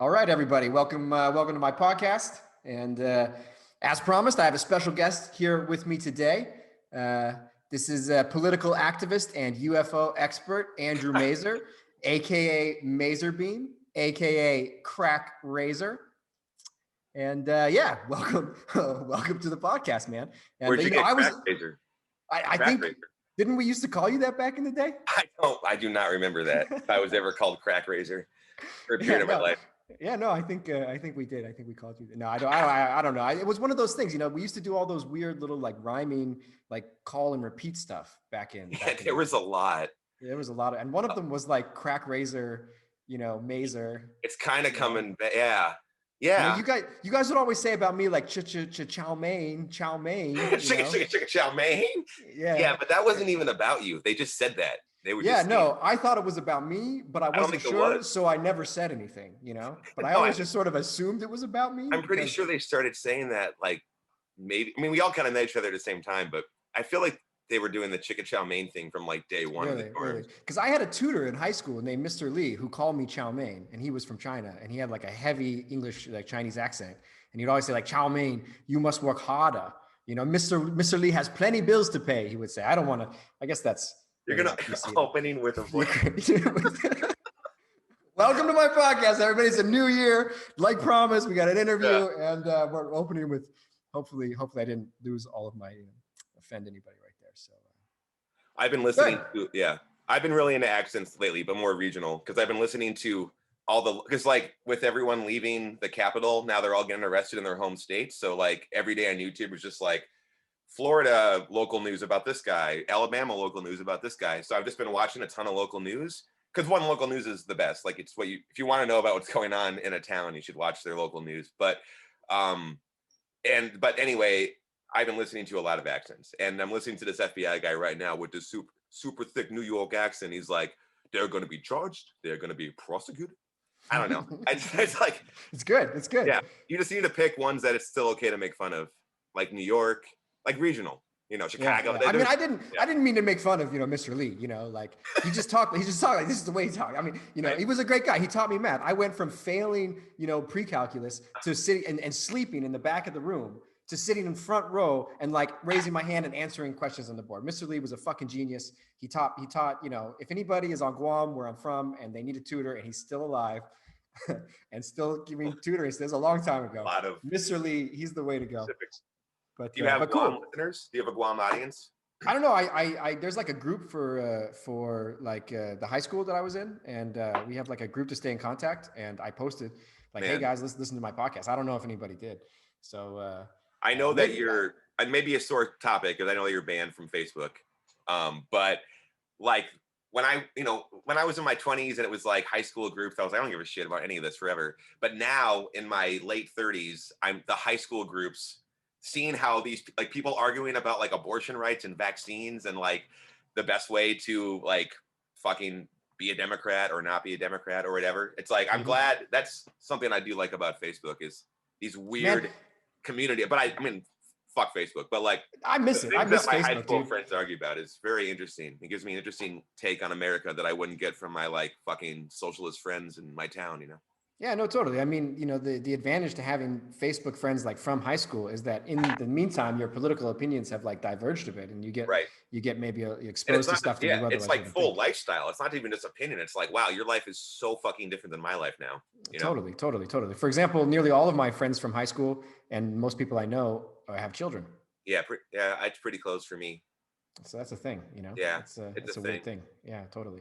All right, everybody, welcome to my podcast. And as promised, I have a special guest here with me today. Uh, this is a political activist and UFO expert, Andrew Mazer, aka Mazurbeem, aka Crack Razor. And yeah, welcome, welcome to the podcast, man. And Where'd you get crack razor? I Crack think, razor. didn't we used to call you that back in the day? I do not remember that. If I was ever called crack razor for a Yeah, period of my no. life. Yeah, no, I think we did. I think we called you. No, I don't know. It was one of those things, we used to do all those weird little like rhyming, like call and repeat stuff back in. Yeah, there was a lot. There was a lot of, and one of them was like crack razor, Mazer. It's kind of coming. Yeah, Yeah, yeah. you guys would always say about me like chow mein, Chicka chow mein. Yeah, Yeah, but that wasn't even about you. They just said that. They were yeah. just No, I thought it was about me, but I I don't wasn't think it sure, was. so I never said anything. But I No, always just sort of assumed it was about me. I'm pretty because- sure they started saying that like maybe. I mean, we all kind of met each other at the same time, but I feel like they were doing the chicka chow mein thing from like day one of the course. Because I had a tutor in high school named Mr. Lee who called me chow mein, and he was from China, and he had like a heavy English, like Chinese accent, and he'd always say like, chow mein, you must work harder. Mr. Lee has plenty bills to pay. He would say, I don't want to. I guess that's You're gonna opening with a voice. Welcome to my podcast, everybody. It's a new year. Like promised, we got an interview, and we're opening with hopefully I didn't lose all of my offend anybody right there. So I've been listening to I've been really into accents lately, but more regional because I've been listening to because like with everyone leaving the capital, now they're all getting arrested in their home states. So like every day on YouTube is just like Florida local news about this guy, Alabama local news about this guy. So I've just been watching a ton of local news because one, local news is the best. Like it's if you want to know about what's going on in a town, you should watch their local news. But anyway, I've been listening to a lot of accents, and I'm listening to this FBI guy right now with this super thick New York accent. He's like, they're going to be charged. They're going to be prosecuted. I don't know. It's like, it's good. It's good. Yeah. You just need to pick ones that it's still okay to make fun of, like New York, like regional, Chicago. Yeah. I mean, I didn't mean to make fun of, Mr. Lee, like he just talked like, this is the way he talked. I mean, right. He was a great guy. He taught me math. I went from failing, pre-calculus to sitting and sleeping in the back of the room to sitting in front row and like raising my hand and answering questions on the board. Mr. Lee was a fucking genius. He taught, if anybody is on Guam, where I'm from, and they need a tutor and he's still alive and still giving tutoring, this is a long time ago. Mr. Lee, he's the way to go. Specifics. But do you have Guam listeners? Do you have a Guam audience? I don't know. I there's like a group for like the high school that I was in, and we have like a group to stay in contact. And I posted like, hey guys, listen to my podcast. I don't know if anybody did. So I know that you're maybe a sore topic because I know that you're banned from Facebook. But like when I was in my 20s and it was like high school groups, I was like, I don't give a shit about any of this forever. But now in my late 30s, I'm the high school groups. Seeing how these like people arguing about like abortion rights and vaccines and like the best way to like fucking be a Democrat or not be a Democrat or whatever. It's like, I'm glad that's something I do like about Facebook is these weird community. But I mean, fuck Facebook, but like I miss it. I miss my Facebook, high school dude. friends argue about is very interesting. It gives me an interesting take on America that I wouldn't get from my like fucking socialist friends in my town, Yeah, no, totally. I mean, the advantage to having Facebook friends like from high school is that in the meantime, your political opinions have like diverged a bit, and you get maybe exposed to stuff that you otherwise it's like wouldn't full think. lifestyle. It's not even just opinion. It's like, wow, your life is so fucking different than my life now. Totally. For example, nearly all of my friends from high school and most people I know have children. Yeah, it's pretty close for me. So that's a thing, Yeah, it's a weird thing. Yeah, totally.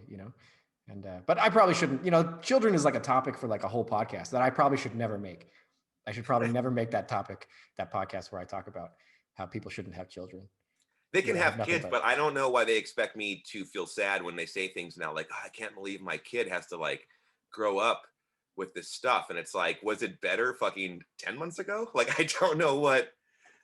And but I probably shouldn't. Children is like a topic for like a whole podcast that I probably should never make. I should probably never make that podcast where I talk about how people shouldn't have children. They can have kids, but I don't know why they expect me to feel sad when they say things now like, oh, I can't believe my kid has to like grow up with this stuff. And it's like, was it better fucking 10 months ago? Like, I don't know what.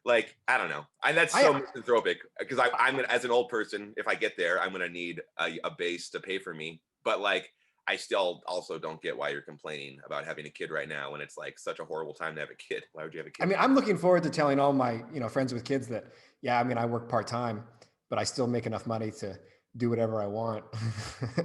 Like, I don't know. And that's so misanthropic because I'm gonna, as an old person, if I get there, I'm going to need a base to pay for me. But like, I still also don't get why you're complaining about having a kid right now when it's like such a horrible time to have a kid. Why would you have a kid? I mean, I'm looking forward to telling all my, friends with kids that, I mean, I work part-time, but I still make enough money to do whatever I want.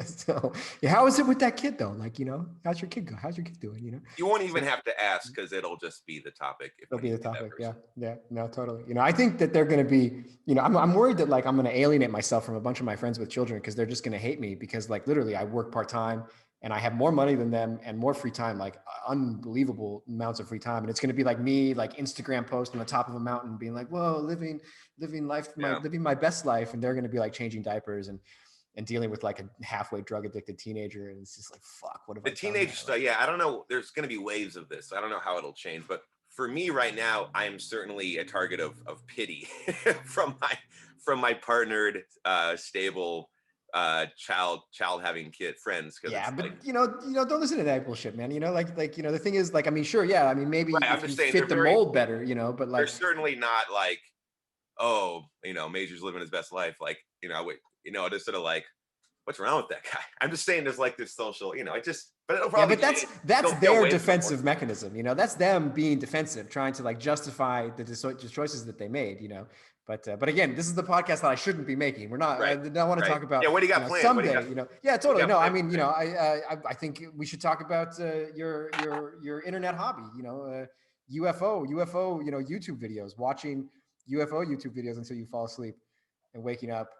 So yeah, how is it with that kid though? Like, how's your kid go? How's your kid doing? You won't even have to ask because it'll just be the topic. It'll When be you the see that topic. Yeah. person. Yeah. No, totally. I think that they're going to be, I'm worried that like I'm going to alienate myself from a bunch of my friends with children because they're just going to hate me because like literally I work part-time and I have more money than them and more free time, like unbelievable amounts of free time. And it's going to be like me, like Instagram post on the top of a mountain being like, whoa, living life, living my best life. And they're going to be like changing diapers and dealing with like a halfway drug addicted teenager. And it's just like, fuck, what have I The done? teenage stuff, yeah, I don't know. There's going to be waves of this. I don't know how it'll change, but for me right now, I am certainly a target of pity from my partnered, stable, child having kid friends. Because Yeah, it's but like, don't listen to that bullshit, man. The thing is, like, I mean, sure, yeah, I mean, maybe right, I'm if you just saying fit the mold better, but they're like, certainly not like, oh, Major's living his best life. Like, just sort of like, what's wrong with that guy? I'm just saying there's like this social, but it'll yeah, probably but that's they'll their wait for more. defensive mechanism. That's them being defensive, trying to like justify the choices that they made. But again, this is the podcast that I shouldn't be making. We're not. I Right. don't want to Right. talk about. Yeah. What do you got planned? Someday. Yeah, What do totally. you got No, I planned? mean, I think we should talk about your internet hobby. UFO, YouTube videos, watching UFO YouTube videos until you fall asleep and waking up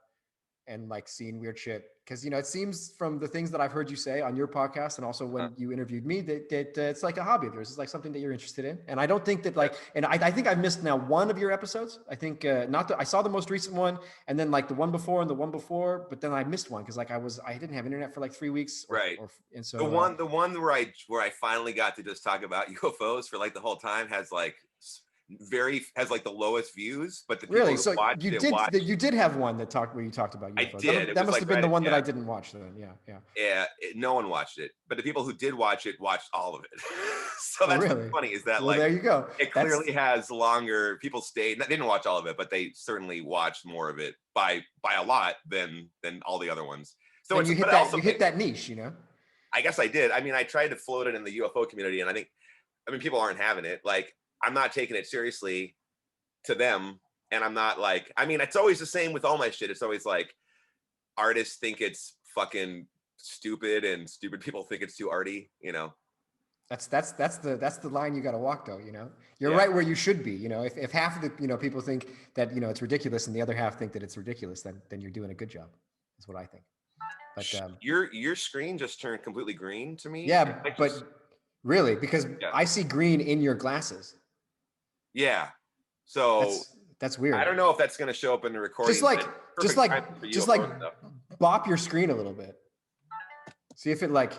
and like seeing weird shit. Because it seems from the things that I've heard you say on your podcast and also when you interviewed me that it's like a hobby of yours. It's like something that you're interested in. And I don't think that like, and I think I've missed now one of your episodes. I think I saw the most recent one and then like the one before and the one before, but then I missed one because like I didn't have internet for like 3 weeks. Right. And so the one where I finally got to just talk about UFOs for like the whole time has like the lowest views, but the people really, who so watched you did have one where you talked about UFOs. I did. That must have been the one that yeah. I didn't watch then. Yeah. Yeah, no one watched it, but the people who did watch it watched all of it. So that's really funny is that well, there you go. It clearly has longer. People stayed. They didn't watch all of it, but they certainly watched more of it by a lot than all the other ones. So you hit that niche, I guess I did. I mean, I tried to float it in the UFO community, and I mean, people aren't having it. Like, I'm not taking it seriously to them, and I'm not like. I mean, it's always the same with all my shit. It's always like artists think it's fucking stupid, and stupid people think it's too arty. That's the line you got to walk though. You're right where you should be. If half of the people think that it's ridiculous, and the other half think that it's ridiculous, then you're doing a good job. That's what I think. But your screen just turned completely green to me. Yeah, but really, because I see green in your glasses. Yeah, so that's weird. I don't know if that's going to show up in the recording. Just like bop your screen a little bit. See if it like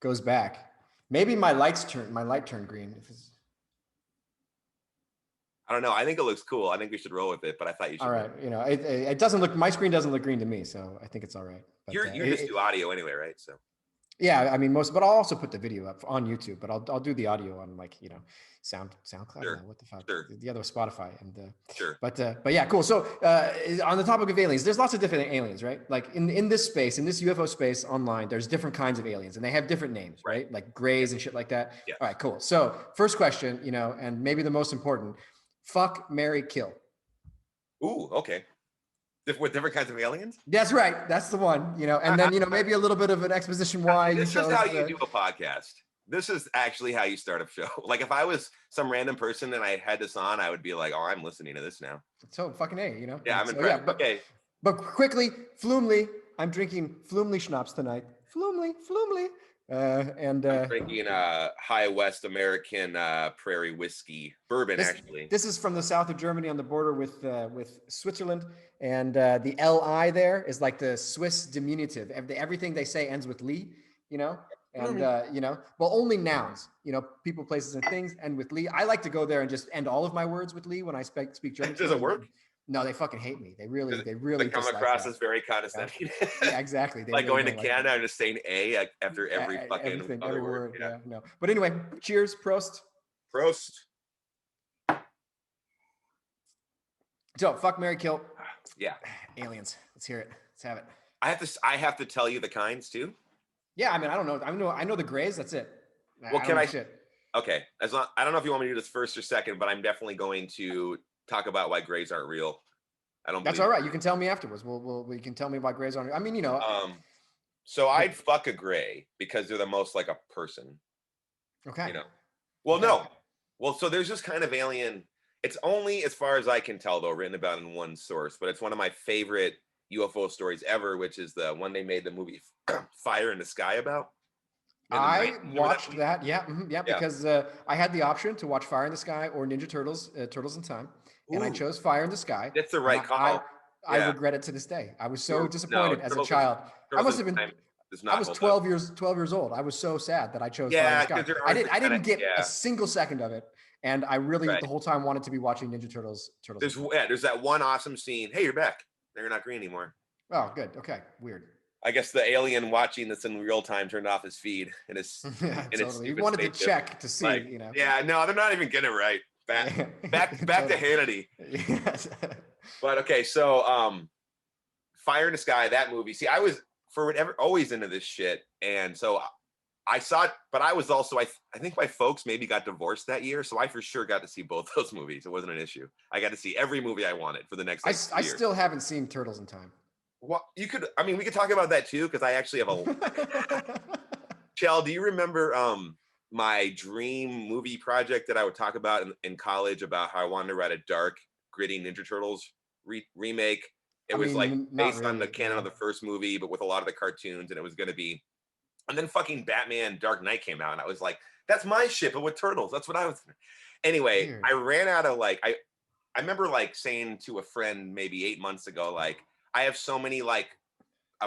goes back. Maybe my light turned green. I don't know. I think it looks cool. I think we should roll with it, but I thought you should. All right. It doesn't look, my screen doesn't look green to me, so I think it's all right. But, you're just do audio anyway, right? So. Yeah, I mean but I'll also put the video up on YouTube, but I'll do the audio on like, SoundCloud. Sure. What the fuck? Sure. The other Spotify and sure. But yeah, cool. So on the topic of aliens, there's lots of different aliens, right? Like in this space, in this UFO space online, there's different kinds of aliens and they have different names, right? Like grays and shit like that. Yeah. All right, cool. So first question, and maybe the most important, fuck, marry, kill. Ooh, okay. With different kinds of aliens? That's right. That's the one, and then, maybe a little bit of an exposition why you chose. This is how you do a podcast. This is actually how you start a show. Like if I was some random person and I had this on, I would be like, oh, I'm listening to this now. So fucking A, Yeah, I'm impressed. Yeah, okay. But quickly, Flumely, I'm drinking Flumely schnapps tonight. Flumely. I'm drinking High West American Prairie whiskey bourbon. Actually, this is from the south of Germany on the border with Switzerland, and the LI there is like the Swiss diminutive. Everything they say ends with Lee, and well, only nouns. People, places, and things end with Lee. I like to go there and just end all of my words with Lee when I speak German. Does it work? No, they fucking hate me. They really come across as very condescending. Yeah, exactly. They like really going to Canada and just saying A after every fucking every word. Yeah, no. But anyway, cheers, Prost. Prost. So, fuck, marry, kill. Yeah. Aliens. Let's hear it. Let's have it. I have to tell you the kinds too. Yeah, I mean, I don't know. I know the grays. That's it. Well, Okay. I don't know if you want me to do this first or second, but I'm definitely going to talk about why grays aren't real. I don't That's believe all right. it. You can tell me afterwards. We can tell me about Grey's Anatomy. I mean, you know. So I'd fuck a Grey because they're the most like a person. Okay. You know. Well, Okay. no. Well, so there's this kind of alien. It's only, as far as I can tell, though, written about in one source, but it's one of my favorite UFO stories ever, which is the one they made the movie Fire in the Sky about. I watched that. that. Yeah, yeah, because I had the option to watch Fire in the Sky or Ninja Turtles, Turtles in Time, and I Ooh, chose Fire in the Sky. that's the And right call. I regret it to this day. I was so No, disappointed as a child. I must have been. does I not was hold 12 years old. I was so sad that I chose Fire in the Yeah, Sky. because there are I didn't get yeah. a single second of it, and I really Right. the whole time wanted to be watching Ninja Turtles. There's that one awesome scene. Hey, you're back. They're not green anymore. Oh, good. Okay, weird. I guess the alien watching this in real time turned off his feed and his Yeah, and totally. He wanted to check to see, like, you know. Yeah, no, they're not even getting it right. Back Totally. to Hannity. Yes. But okay, so Fire in the Sky, that movie. See, I was for whatever always into this shit, and so I saw it, but I was also I think my folks maybe got divorced that year, so I for sure got to see both those movies. It wasn't an issue. I got to see every movie I wanted for the next. Like, I still haven't seen Turtles in Time. Well, you could. I mean, we could talk about that too because I actually have a. Chell, do you remember my dream movie project that I would talk about in college about how I wanted to write a dark, gritty Ninja Turtles remake? It was like based on the canon of the first movie, but with a lot of the cartoons, and it was going to be. And then fucking Batman Dark Knight came out, and I was like, "That's my shit, but with turtles." That's what I was. Anyway, weird. I ran out of like I remember like saying to a friend maybe 8 months ago, like, I have so many like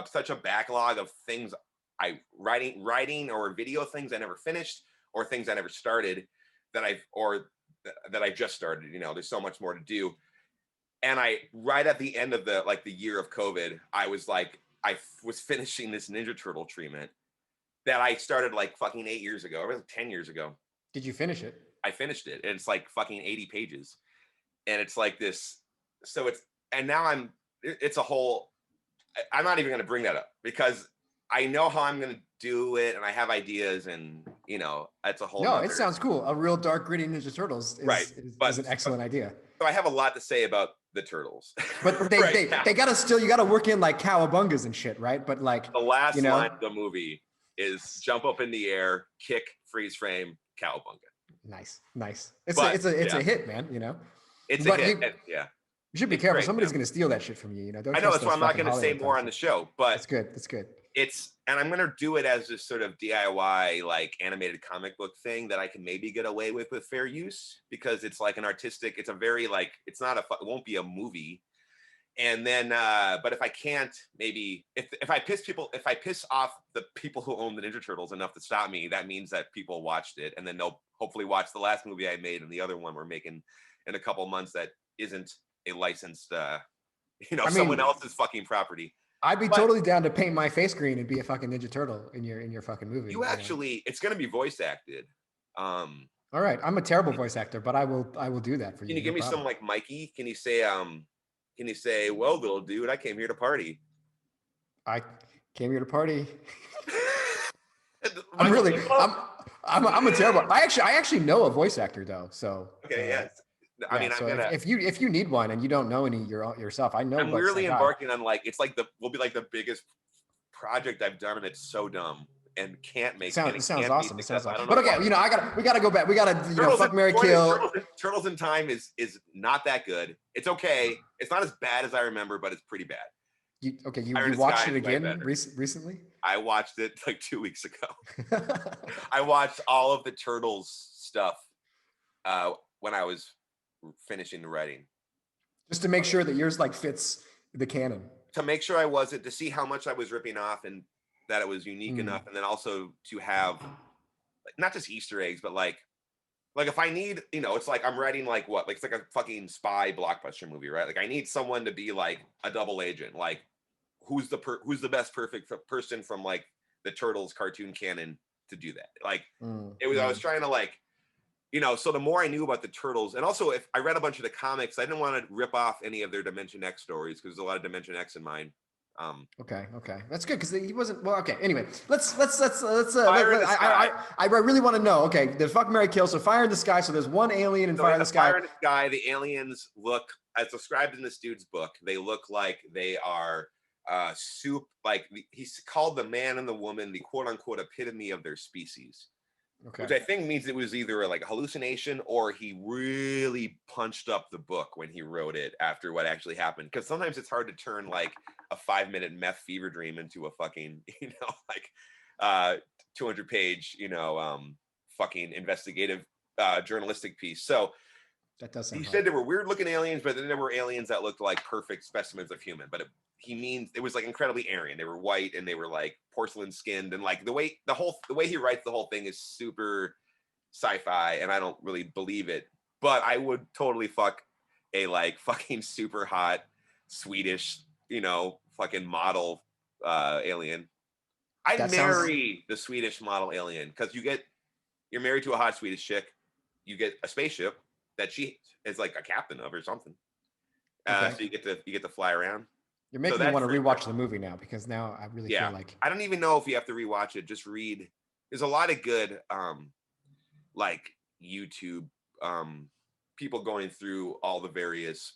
such a backlog of things I writing or video things I never finished or things I never started that I just started. You know, there's so much more to do. And I right at the end of the year of COVID, I was was finishing this Ninja Turtle treatment that I started like fucking 8 years ago, or 10 years ago. Did you finish it? I finished it, and it's like fucking 80 pages, and it's like this. So it's a whole. I'm not even going to bring that up because I know how I'm going to do it, and I have ideas, and you know, that's a whole. No, it sounds cool. A real dark, gritty Ninja Turtles is an excellent idea. So I have a lot to say about the Turtles, but they gotta you gotta work in like cowabungas and shit, right? But like the last line of the movie is jump up in the air, kick, freeze frame, cowabunga. Nice. It's a hit, man. You know, it's a hit. Yeah. You should be careful. Great, Somebody's going to steal that shit from you. You know, I know that's why I'm not going to say more on the show, but that's good. That's good. And I'm going to do it as this sort of DIY, like animated comic book thing that I can maybe get away with fair use because it's like an artistic. It's a very like it's not it won't be a movie. And then, but if I can't, maybe if I piss off the people who own the Ninja Turtles enough to stop me, that means that people watched it, and then they'll hopefully watch the last movie I made and the other one we're making in a couple months that isn't a licensed, someone else's fucking property. I'd be totally down to paint my face green and be a fucking Ninja Turtle in your fucking movie. You actually, it's going to be voice acted. All right, I'm a terrible voice actor, but I will do that for you. Can you give me some like Mikey? Can you say, well, little dude, I came here to party. I came here to party. I'm a terrible. I actually know a voice actor though. So okay, yes. I mean, so if you need one and you don't know any yourself, I know. I'm really embarking on will be like the biggest project I've done, and it's so dumb and can't make. It sounds awesome. It sounds awesome. But okay, we gotta go back. We gotta fuck, marry, kill. Turtles in Time is not that good. It's okay. It's not as bad as I remember, but it's pretty bad. You watched it again recently? I watched it like 2 weeks ago. I watched all of the Turtles stuff when I was finishing the writing, just to make sure that yours like fits the canon. To make sure I wasn't, to see how much I was ripping off and that it was unique enough, and then also to have like, not just Easter eggs, but like if I need, it's like I'm writing like what, like it's like a fucking spy blockbuster movie, right? Like I need someone to be like a double agent, like who's the best perfect person from like the Turtles cartoon canon to do that. Like I was trying to like. So the more I knew about the Turtles, and also if I read a bunch of the comics, I didn't want to rip off any of their Dimension X stories because there's a lot of Dimension X in mine. Okay, that's good because he wasn't. Well, okay. Anyway, let's. I really want to know. Okay, the fuck, marry, kill. So Fire in the Sky. So there's one alien in Fire in the Sky. Fire in the Sky. The aliens look. as described in this dude's book, they look like they are soup. Like he's called the man and the woman the quote unquote epitome of their species. Okay. Which I think means it was either like a hallucination or he really punched up the book when he wrote it after what actually happened. Because sometimes it's hard to turn like a 5-minute meth fever dream into a fucking, 200-page, fucking investigative journalistic piece. So that does sound he hard. said there were weird looking aliens, but then there were aliens that looked like perfect specimens of human. But he means it was like incredibly Aryan. They were white and they were like porcelain skinned, and like the way he writes the whole thing is super sci-fi, and I don't really believe it. But I would totally fuck a like fucking super hot Swedish, fucking model alien. I'd marry the Swedish model alien because you're married to a hot Swedish chick. You get a spaceship that she is like a captain of or something. So you get to fly around. You're making me want to rewatch the movie now because now I really feel like I don't even know if you have to rewatch it. Just read. There's a lot of good like YouTube people going through all the various,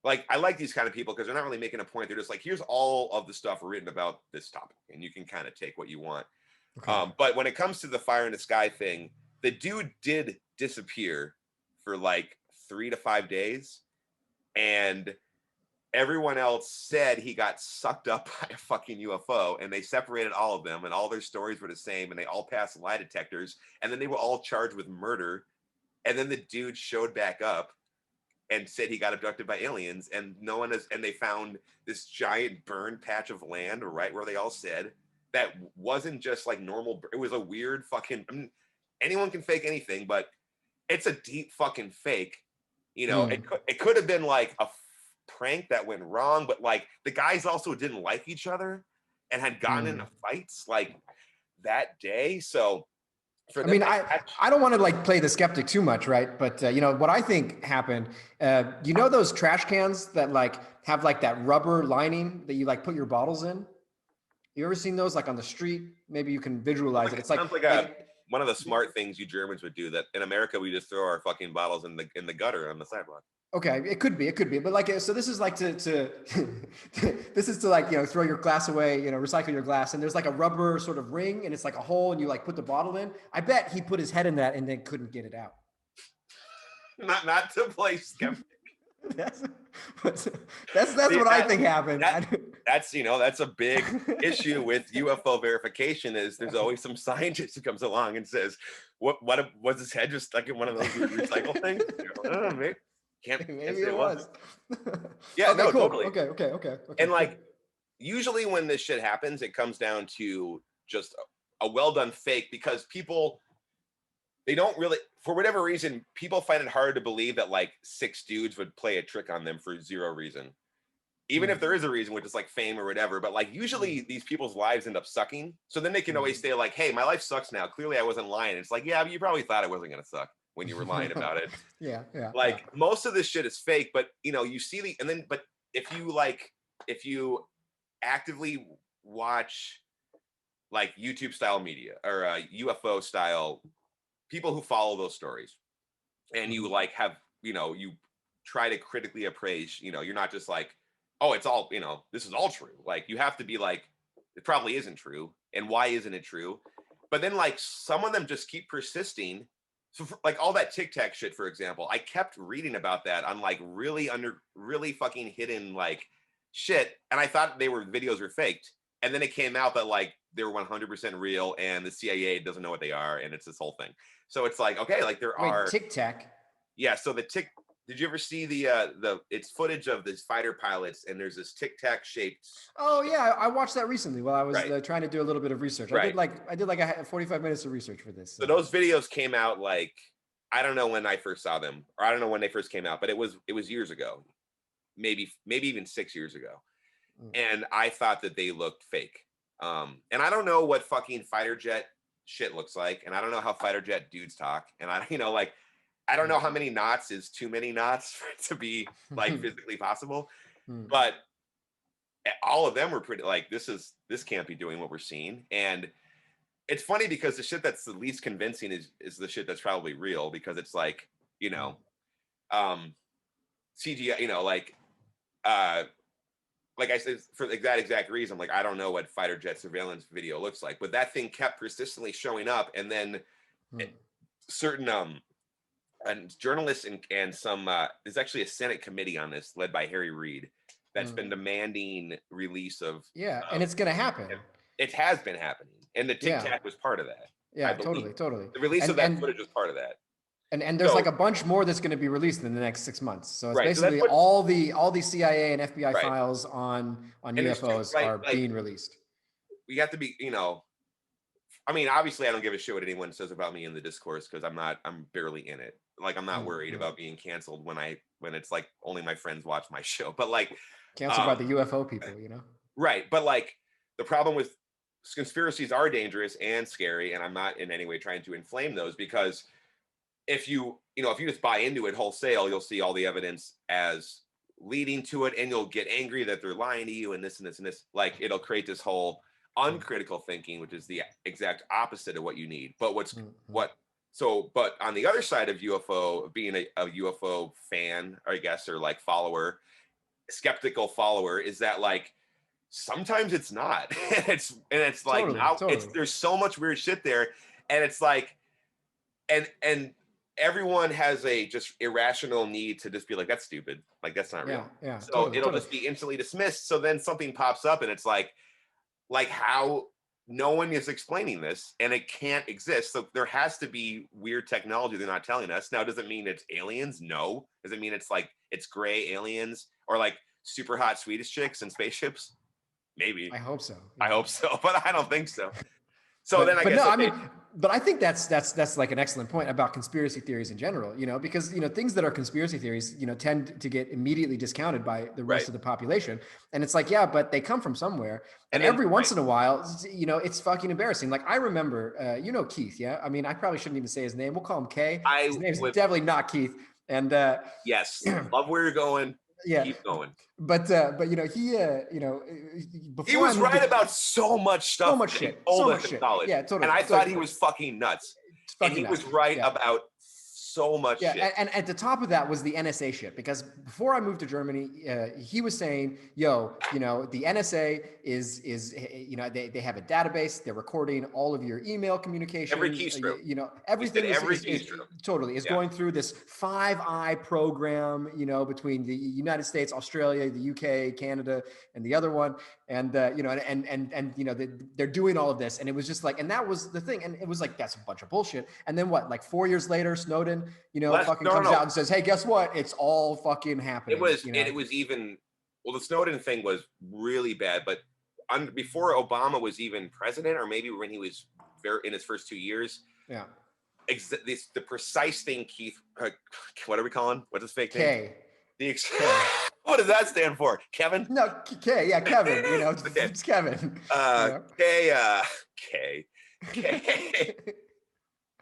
like I like these kind of people because they're not really making a point. They're just like, here's all of the stuff written about this topic, and you can kind of take what you want. Okay. But when it comes to the fire in the sky thing, the dude did disappear for like 3 to 5 days, and everyone else said he got sucked up by a fucking UFO, and they separated all of them, and all their stories were the same, and they all passed lie detectors, and then they were all charged with murder. And then the dude showed back up and said he got abducted by aliens, and and they found this giant burned patch of land right where they all said that wasn't just like normal. It was a weird fucking, anyone can fake anything, but it's a deep fucking fake. It could have been like a prank that went wrong, but like the guys also didn't like each other and had gotten into fights like that day. So I don't want to like play the skeptic too much, right? But what I think happened, those trash cans that like have like that rubber lining that you like put your bottles in. You ever seen those like on the street? Maybe you can visualize it. It's sounds like one of the smart things you Germans would do, that in America we just throw our fucking bottles in the gutter on the sidewalk. Okay, it could be, but like, so this is like to this is to like, throw your glass away, recycle your glass, and there's like a rubber sort of ring, and it's like a hole, and you like put the bottle in. I bet he put his head in that and then couldn't get it out. Not to play skeptic. that's what I think happened. That's a big issue with UFO verification. Is there's always some scientist who comes along and says, "What was his head just stuck in one of those recycle things?" Oh, maybe. Maybe it was. Yeah, okay, no, cool. totally. Okay. And like, usually when this shit happens, it comes down to just a well done fake, because people, they don't really, for whatever reason, people find it hard to believe that like 6 dudes would play a trick on them for 0 reason. Even if there is a reason, which is like fame or whatever, but like usually these people's lives end up sucking. So then they can always say like, hey, my life sucks now. Clearly I wasn't lying. It's like, yeah, but you probably thought it wasn't going to suck when you were lying about it. Yeah. Most of this shit is fake, but you see but if you actively watch like YouTube style media or UFO style people who follow those stories, and you like have, you try to critically appraise, you're not just like, oh, it's all, this is all true. Like you have to be like, it probably isn't true. And why isn't it true? But then like some of them just keep persisting. So like all that Tic Tac shit, for example, I kept reading about that on like really fucking hidden like shit. And I thought videos were faked. And then it came out that like they were 100% real, and the CIA doesn't know what they are. And it's this whole thing. So it's like, okay, like are Tic Tac. Yeah. So did you ever see it's footage of these fighter pilots, and there's this Tic Tac shaped? Oh yeah, I watched that recently while I was trying to do a little bit of research. I did like 45 minutes of research for this. So those videos came out like, I don't know when I first saw them, or I don't know when they first came out, but it was years ago, maybe even 6 years ago, and I thought that they looked fake. And I don't know what fucking fighter jet shit looks like, and I don't know how fighter jet dudes talk, and I don't know how many knots is too many knots for it to be like physically possible, but all of them were pretty like, this can't be doing what we're seeing. And it's funny because the shit that's the least convincing is the shit that's probably real, because it's like, CGI, like I said, for that exact reason, like I don't know what fighter jet surveillance video looks like, but that thing kept persistently showing up, and then certain and journalists and some there's actually a Senate committee on this led by Harry Reid that's been demanding release of and it's gonna happen. It has been happening, and the Tic Tac was part of that. Yeah, totally. The release of that footage was part of that. And there's like a bunch more that's going to be released in the next 6 months. So it's basically so all the CIA and FBI files on UFOs are being released. We have to be, I mean, obviously I don't give a shit what anyone says about me in the discourse because I'm barely in it. Like I'm not worried about being canceled when it's like only my friends watch my show. But like canceled by the UFO people, Right. But like the problem with conspiracies are dangerous and scary, and I'm not in any way trying to inflame those, because if you just buy into it wholesale, you'll see all the evidence as leading to it, and you'll get angry that they're lying to you and this and this and this. Like it'll create this whole uncritical thinking, which is the exact opposite of what you need. But but on the other side of UFO, being a UFO fan, I guess, or like follower, skeptical follower, is that like sometimes it's not. it's like totally. There's so much weird shit there, and it's like and everyone has a just irrational need to just be like, that's stupid, like that's not real. So it'll just be instantly dismissed. So then something pops up and it's like how no one is explaining this, and it can't exist. So there has to be weird technology they're not telling us. Now, does it mean it's aliens? No. Does it mean it's like it's gray aliens or like super hot Swedish chicks and spaceships? Maybe. I hope so. I hope so, but I don't think so. So then I guess but I think that's like an excellent point about conspiracy theories in general, because things that are conspiracy theories, tend to get immediately discounted by the rest of the population. And it's like, yeah, but they come from somewhere. And every once in a while, it's fucking embarrassing. Like I remember, Keith, yeah? I mean, I probably shouldn't even say his name. We'll call him K. His name's definitely not Keith. And yes, love where you're going. Yeah, keep going. But he he was right about so much stuff. So much shit. So much shit. College. Yeah, totally. And I thought he was fucking nuts. And he was right about so much shit. And at the top of that was the NSA shit, because before I moved to Germany, he was saying, the NSA is they have a database, they're recording all of your email communication. Every keystroke. Everything is totally going through this 5-eye program, between the United States, Australia, the UK, Canada, and the other one. And they're doing all of this. And it was just like, and that was the thing. And it was like, that's a bunch of bullshit. And then what, like 4 years later, Snowden, comes out and says, hey, guess what? It's all fucking happening. And it was even, the Snowden thing was really bad, but before Obama was even president, or maybe when he was in his first 2 years. Yeah. The precise thing, Keith, what are we calling? What's his fake name? K. What does that stand for? Kevin? No, K. Yeah, Kevin. It's Kevin. K.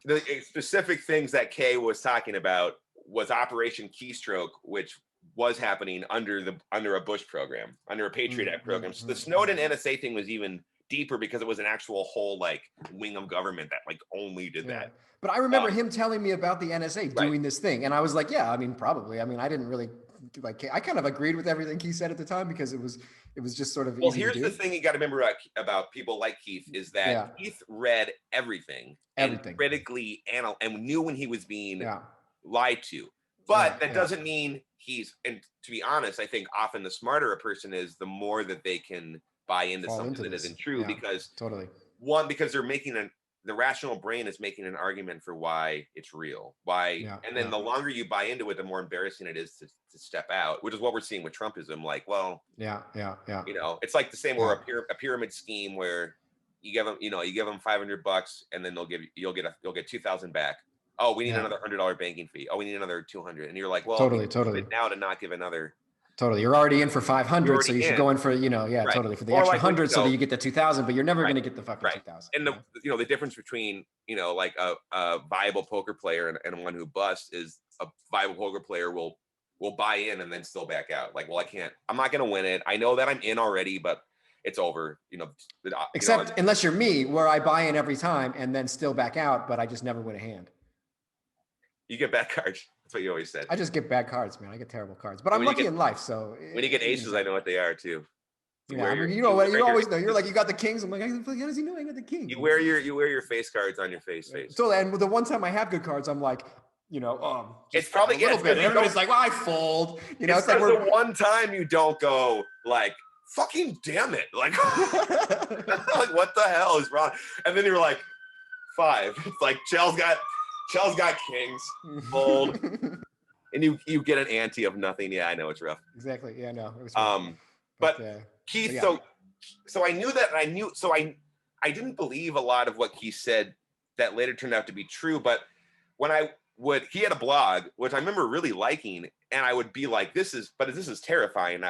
The specific things that Kay was talking about was Operation Keystroke, which was happening under a Bush program, under a Patriot Act program. So the Snowden NSA thing was even deeper because it was an actual whole like wing of government that like only did that. But I remember him telling me about the NSA doing this thing, and I was like, yeah, I mean, probably. I mean, I didn't really I kind of agreed with everything he said at the time because it was just sort of. Well, here's the thing you got to remember about people like Keith is that Keith read everything and critically and knew when he was being lied to. But that doesn't mean and to be honest, I think often the smarter a person is, the more that they can buy into something that isn't true, because because they're making the rational brain is making an argument for why it's real. And then the longer you buy into it, the more embarrassing it is to step out, which is what we're seeing with Trumpism. Like, it's like the same where a pyramid scheme where you give them $500 and then you'll get 2,000 back. Oh, we need another $100 banking fee. Oh, we need another 200. And you're like, well, totally. Now to not give another. Totally. You're already in for 500. So you should go in for, totally, for the extra 100 so that you get the 2,000, but you're never going to get the fucking 2,000. And the difference between, like a viable poker player and one who busts is a viable poker player will buy in and then still back out. Like, well, I'm not going to win it. I know that I'm in already, but it's over, Except unless you're me, where I buy in every time and then still back out, but I just never win a hand. You get back cards. what you always said. I just get bad cards, man. I get terrible cards, but And I'm when you lucky get- in life. So When you get aces, I know what they are too. yeah, I mean, you know what? You always know. You're like, you got the kings. I'm like, how does he know I got the king? You wear your face cards on your face. So, and the one time I have good cards, I'm like, It's probably a little bit. you Everybody's like, well, I fold. It's like the one time you don't go like, fucking damn it, like, like what the hell is wrong? And then you're like, 5. It's like Chell's got kings, fold, and you get an ante of nothing. Yeah, I know it's rough. Exactly. Yeah, no. It was but Keith, yeah. so I knew that. I didn't believe a lot of what he said that later turned out to be true. But when he had a blog, which I remember really liking, and I would be like, this is terrifying.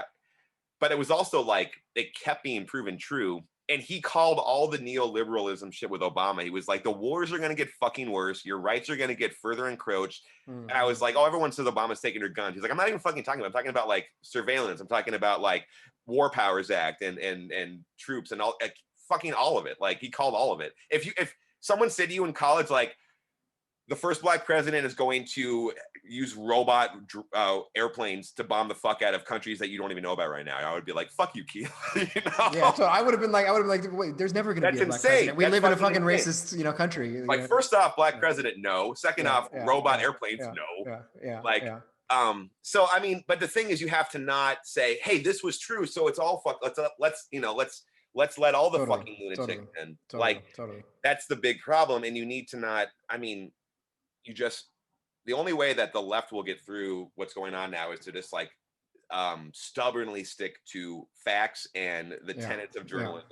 But it was also like, it kept being proven true. And he called all the neoliberalism shit with Obama. He was like, the wars are going to get fucking worse. Your rights are going to get further encroached. And I was like, oh, everyone says Obama's taking their guns. He's like, I'm not even fucking talking about it. I'm talking about like surveillance. I'm talking about like War Powers Act and troops and all, fucking all of it. Like, he called all of it. If someone said to you in college, like, the first black president is going to use robot airplanes to bomb the fuck out of countries that you don't even know about right now, I would be like, fuck you, Keith. Yeah, so I would have been like, wait, there's never going to be a black president. We live in a fucking racist, country. Like, first off, black president, no. Second off, robot airplanes, no. So I mean, but the thing is, you have to not say, hey, this was true, so it's all fuck. Let's let all the fucking lunatics in. That's the big problem, and you need to not. I mean, the only way that the left will get through what's going on now is to just like stubbornly stick to facts and the tenets of journalism.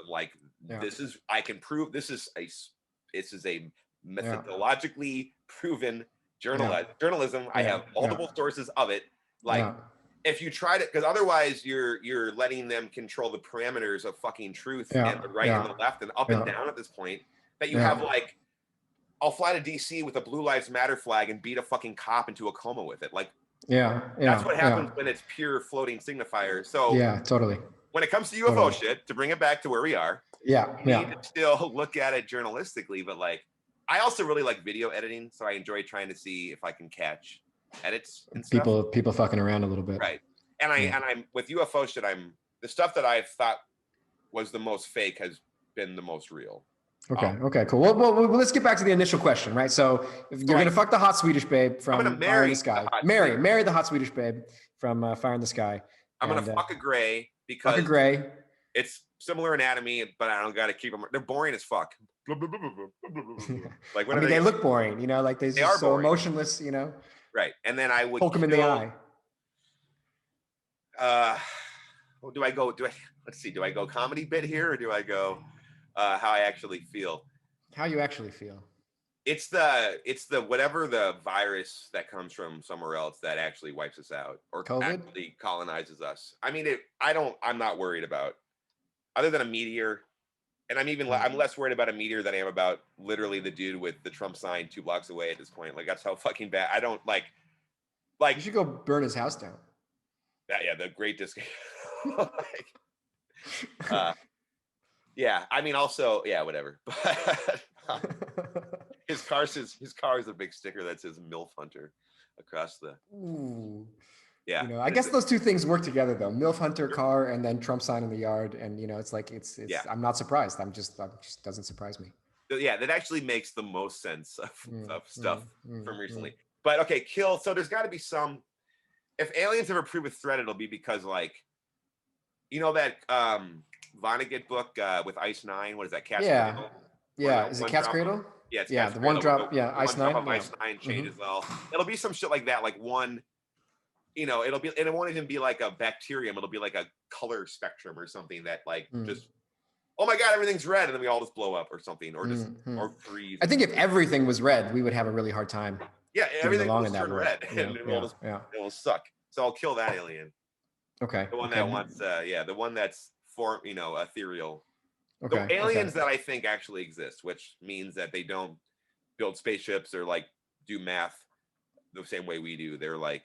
I can prove this is a methodologically proven journalism. I have multiple sources of it. If you try to, because otherwise you're letting them control the parameters of fucking truth and the right and the left and up and down at this point, that you have like, I'll fly to DC with a Blue Lives Matter flag and beat a fucking cop into a coma with it. Like, that's what happens when it's pure floating signifier. So totally. When it comes to UFO shit, to bring it back to where we are, you need to still look at it journalistically. But like, I also really like video editing, so I enjoy trying to see if I can catch edits and stuff. People fucking around a little bit, right? And I'm with UFO shit. The stuff that I thought was the most fake has been the most real. Okay, cool. Well, let's get back to the initial question, right? So if you're gonna fuck the hot Swedish babe from Fire in the Sky, marry the hot Swedish babe from Fire in the Sky. I'm gonna fuck a gray because it's similar anatomy, but I don't gotta keep them. They're boring as fuck. Like, they look boring, like they are so boring. Emotionless, Right, and then I would poke them in the eye. Let's see. Do I go comedy bit here, or do I go? How I actually feel. How you actually feel? It's the whatever the virus that comes from somewhere else that actually wipes us out or COVID? actually colonizes us. I mean, I'm not worried about, other than a meteor, and I'm less worried about a meteor than I am about literally the dude with the Trump sign 2 blocks away at this point. Like, that's how fucking bad. I don't like. You should go burn his house down. The Great Disc. Yeah, I mean, also, whatever. But his car is a big sticker that says MILF Hunter across the. Ooh. Yeah. I guess those two things work together, though. MILF Hunter car and then Trump sign in the yard, and it's like it's. I'm not surprised. I'm just doesn't surprise me. Yeah, that actually makes the most sense of stuff from recently. But okay, kill. So there's got to be some. If aliens ever prove a threat, it'll be because like, that Vonnegut book with Ice Nine. What is that? Cat's Cradle? Yeah. Is it Cat's Cradle? Yeah, it's the Cat's one Cradle. drop. Ice Nine. Ice Nine changes all. It'll be some shit like that. Like one, it'll be, and it won't even be like a bacterium. It'll be like a color spectrum or something that like just, oh my God, everything's red, and then we all just blow up or something, or just or freeze. I think if everything was red, we would have a really hard time. Yeah, everything will turn red, and it will suck. So I'll kill that alien. Okay. The one that wants, the one that's ethereal. Okay. The aliens that I think actually exist, which means that they don't build spaceships or like do math the same way we do. They're like,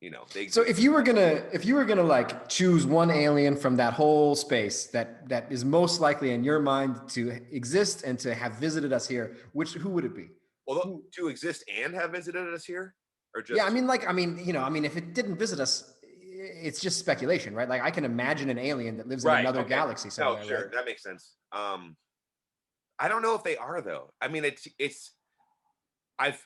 they exist. So if you were gonna like choose one alien from that whole space that is most likely in your mind to exist and to have visited us here, who would it be? Well, to exist and have visited us here? or just? Yeah, I mean, if it didn't visit us, it's just speculation, right? Like I can imagine an alien that lives in Right. another Okay. galaxy No, somewhere, sure, right? that makes sense. I don't know if they are though. I mean, it's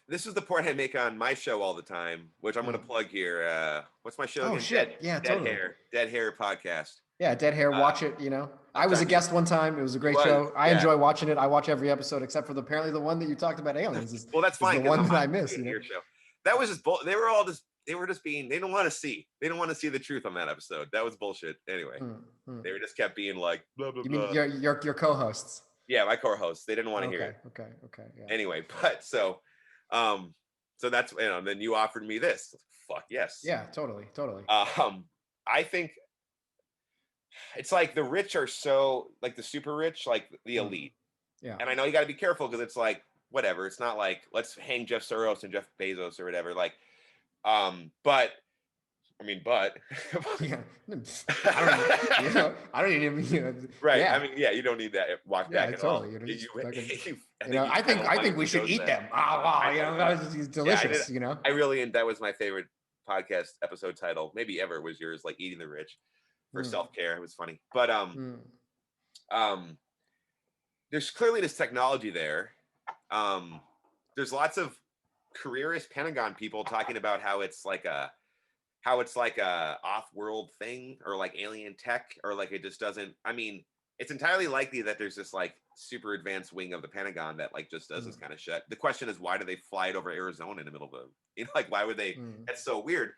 this is the point I make on my show all the time, which I'm going to Mm. plug here. What's my show Oh again? shit! Yeah, totally. Dead Hair podcast. Yeah, Dead Hair. Uh, Watch it. You know, I I'm was a telling you, guest one time. It was a he great was, show. I yeah. enjoy watching it. I watch every episode except for apparently the one that you talked about aliens Well, that's is fine the because one I'm that I not miss. doing You know. your show. That was just they were all just they were just being they don't want to see the truth on that episode. That was bullshit. Anyway, they were just kept being like blah blah You mean blah. your co-hosts? Yeah, my co-hosts, they didn't want to hear Okay, it. okay, yeah. Anyway, but so that's then you offered me this. Fuck yes. Yeah, totally. I think it's like the rich are so like the super rich, like the elite. Yeah. And I know you got to be careful because it's like whatever. It's not like let's hang Jeff Soros and Jeff Bezos or whatever. Like, but Yeah. I don't even, right. yeah. I mean, yeah, you don't need that walk back at totally. all. You know, just fucking, I think we should eat them. Oh, wow, it's delicious, I really, and that was my favorite podcast episode title, maybe ever, was yours, like eating the rich for self-care. It was funny. But there's clearly this technology there. There's lots of careerist Pentagon people talking about how it's like a off-world thing or like alien tech or like it just doesn't. I mean, it's entirely likely that there's this like super advanced wing of the Pentagon that like just does this kind of shit. The question is, why do they fly it over Arizona in the middle of the, like why would they? That's so weird.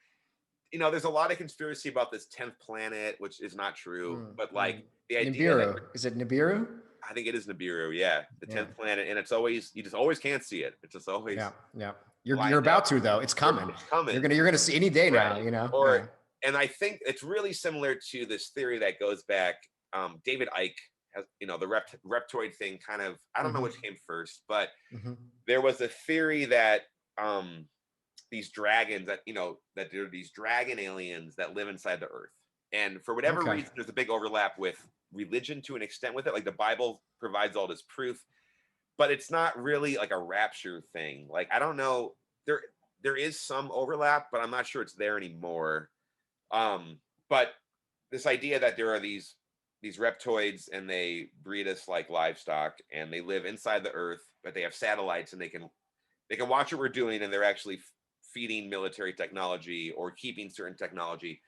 There's a lot of conspiracy about this 10th planet, which is not true, but like the idea Nibiru. Is it Nibiru? I think it is Nibiru, yeah, the 10th planet, and it's always you just always can't see it. It's just always yeah. You're about to though. It's coming. It's coming. You're gonna see any day now. And I think it's really similar to this theory that goes back. David Icke has, the reptoid thing. Kind of, I don't know which came first, but there was a theory that these dragons that that there are these dragon aliens that live inside the Earth, and for whatever reason, there's a big overlap with religion to an extent with it. Like the Bible provides all this proof, but it's not really like a rapture thing. Like I don't know, there is some overlap, but I'm not sure it's there anymore. But this idea that there are these reptoids and they breed us like livestock and they live inside the Earth, but they have satellites and they can watch what we're doing, and they're actually feeding military technology or keeping certain technology.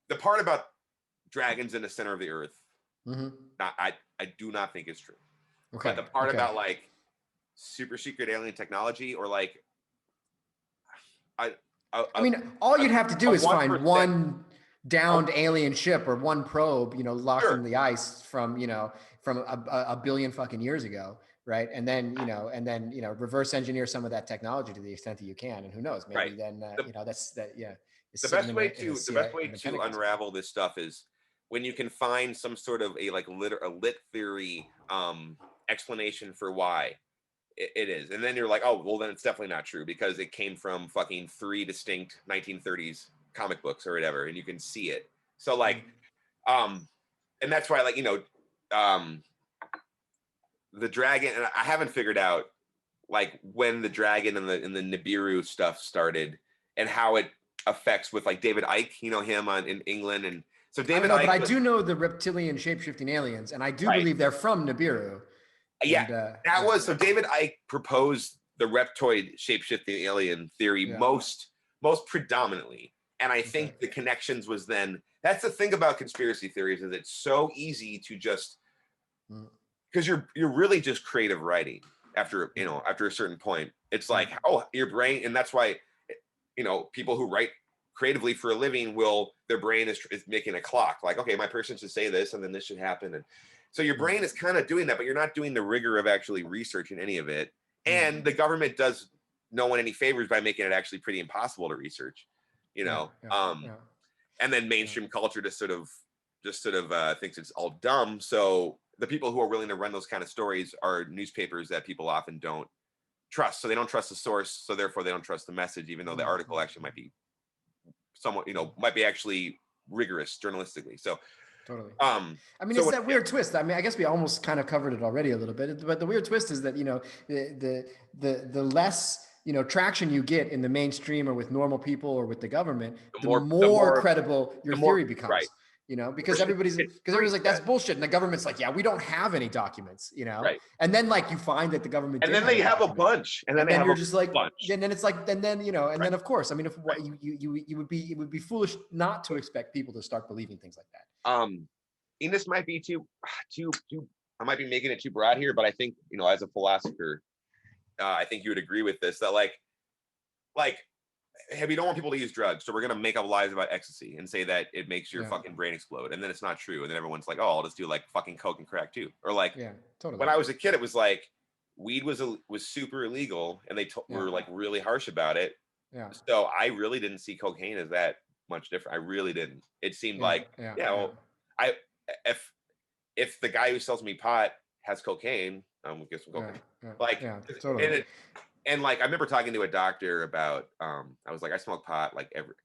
The part about dragons in the center of the Earth, I do not think is true. Okay. But the part about like super secret alien technology or like I mean, all you'd have to do is find one downed alien ship or one probe, locked in the ice from a billion fucking years ago, right? And then reverse engineer some of that technology to the extent that you can, and who knows, maybe then that's that. Yeah, the best way to unravel this stuff is when you can find some sort of a lit theory explanation for why it is, and then you're like, oh well, then it's definitely not true because it came from fucking 3 distinct 1930s comic books or whatever, and you can see it. So like and that's why the dragon, and I haven't figured out like when the dragon and the Nibiru stuff started and how it affects with like David Icke, him in England. And so David Icke, but I do know the reptilian shapeshifting aliens, and I do believe they're from Nibiru. Yeah, so David Icke proposed the reptoid shapeshifting alien theory most predominantly, and I think the connections was then. That's the thing about conspiracy theories, is it's so easy to just because you're really just creative writing after a certain point. It's like your brain, and that's why people who write creatively for a living their brain is making a clock, like, okay, my person should say this and then this should happen, and so your brain is kind of doing that, but you're not doing the rigor of actually researching any of it. And the government does no one any favors by making it actually pretty impossible to research, and then mainstream culture just sort of thinks it's all dumb. So the people who are willing to run those kind of stories are newspapers that people often don't trust. So they don't trust the source. So therefore they don't trust the message, even though the article actually might be somewhat, might be actually rigorous journalistically. So totally. I mean, it's that weird twist. I mean, I guess we almost kind of covered it already a little bit, but the weird twist is that the less traction you get in the mainstream or with normal people or with the government, the the more more credible your theory becomes. Right. Because everybody's like, that's bullshit. And the government's like, yeah, we don't have any documents, Right. And then like you find that the government and then they have a bunch. And then you're just like, bunch. and then it's like, and then, and then of course, I mean, if what it would be foolish not to expect people to start believing things like that. And this might be too, I might be making it too broad here, but I think, as a philosopher, I think you would agree with this, that like, hey, we don't want people to use drugs, so we're going to make up lies about ecstasy and say that it makes your fucking brain explode. And then it's not true. And then everyone's like, oh, I'll just do like fucking coke and crack too. Or like, totally. When I was a kid, it was like weed was super illegal, and they were like really harsh about it. Yeah. So I really didn't see cocaine as that much different. I really didn't. It seemed like, if the guy who sells me pot has cocaine, I'm gonna get some cocaine. Totally. And like, I remember talking to a doctor about, I was like, I smoke pot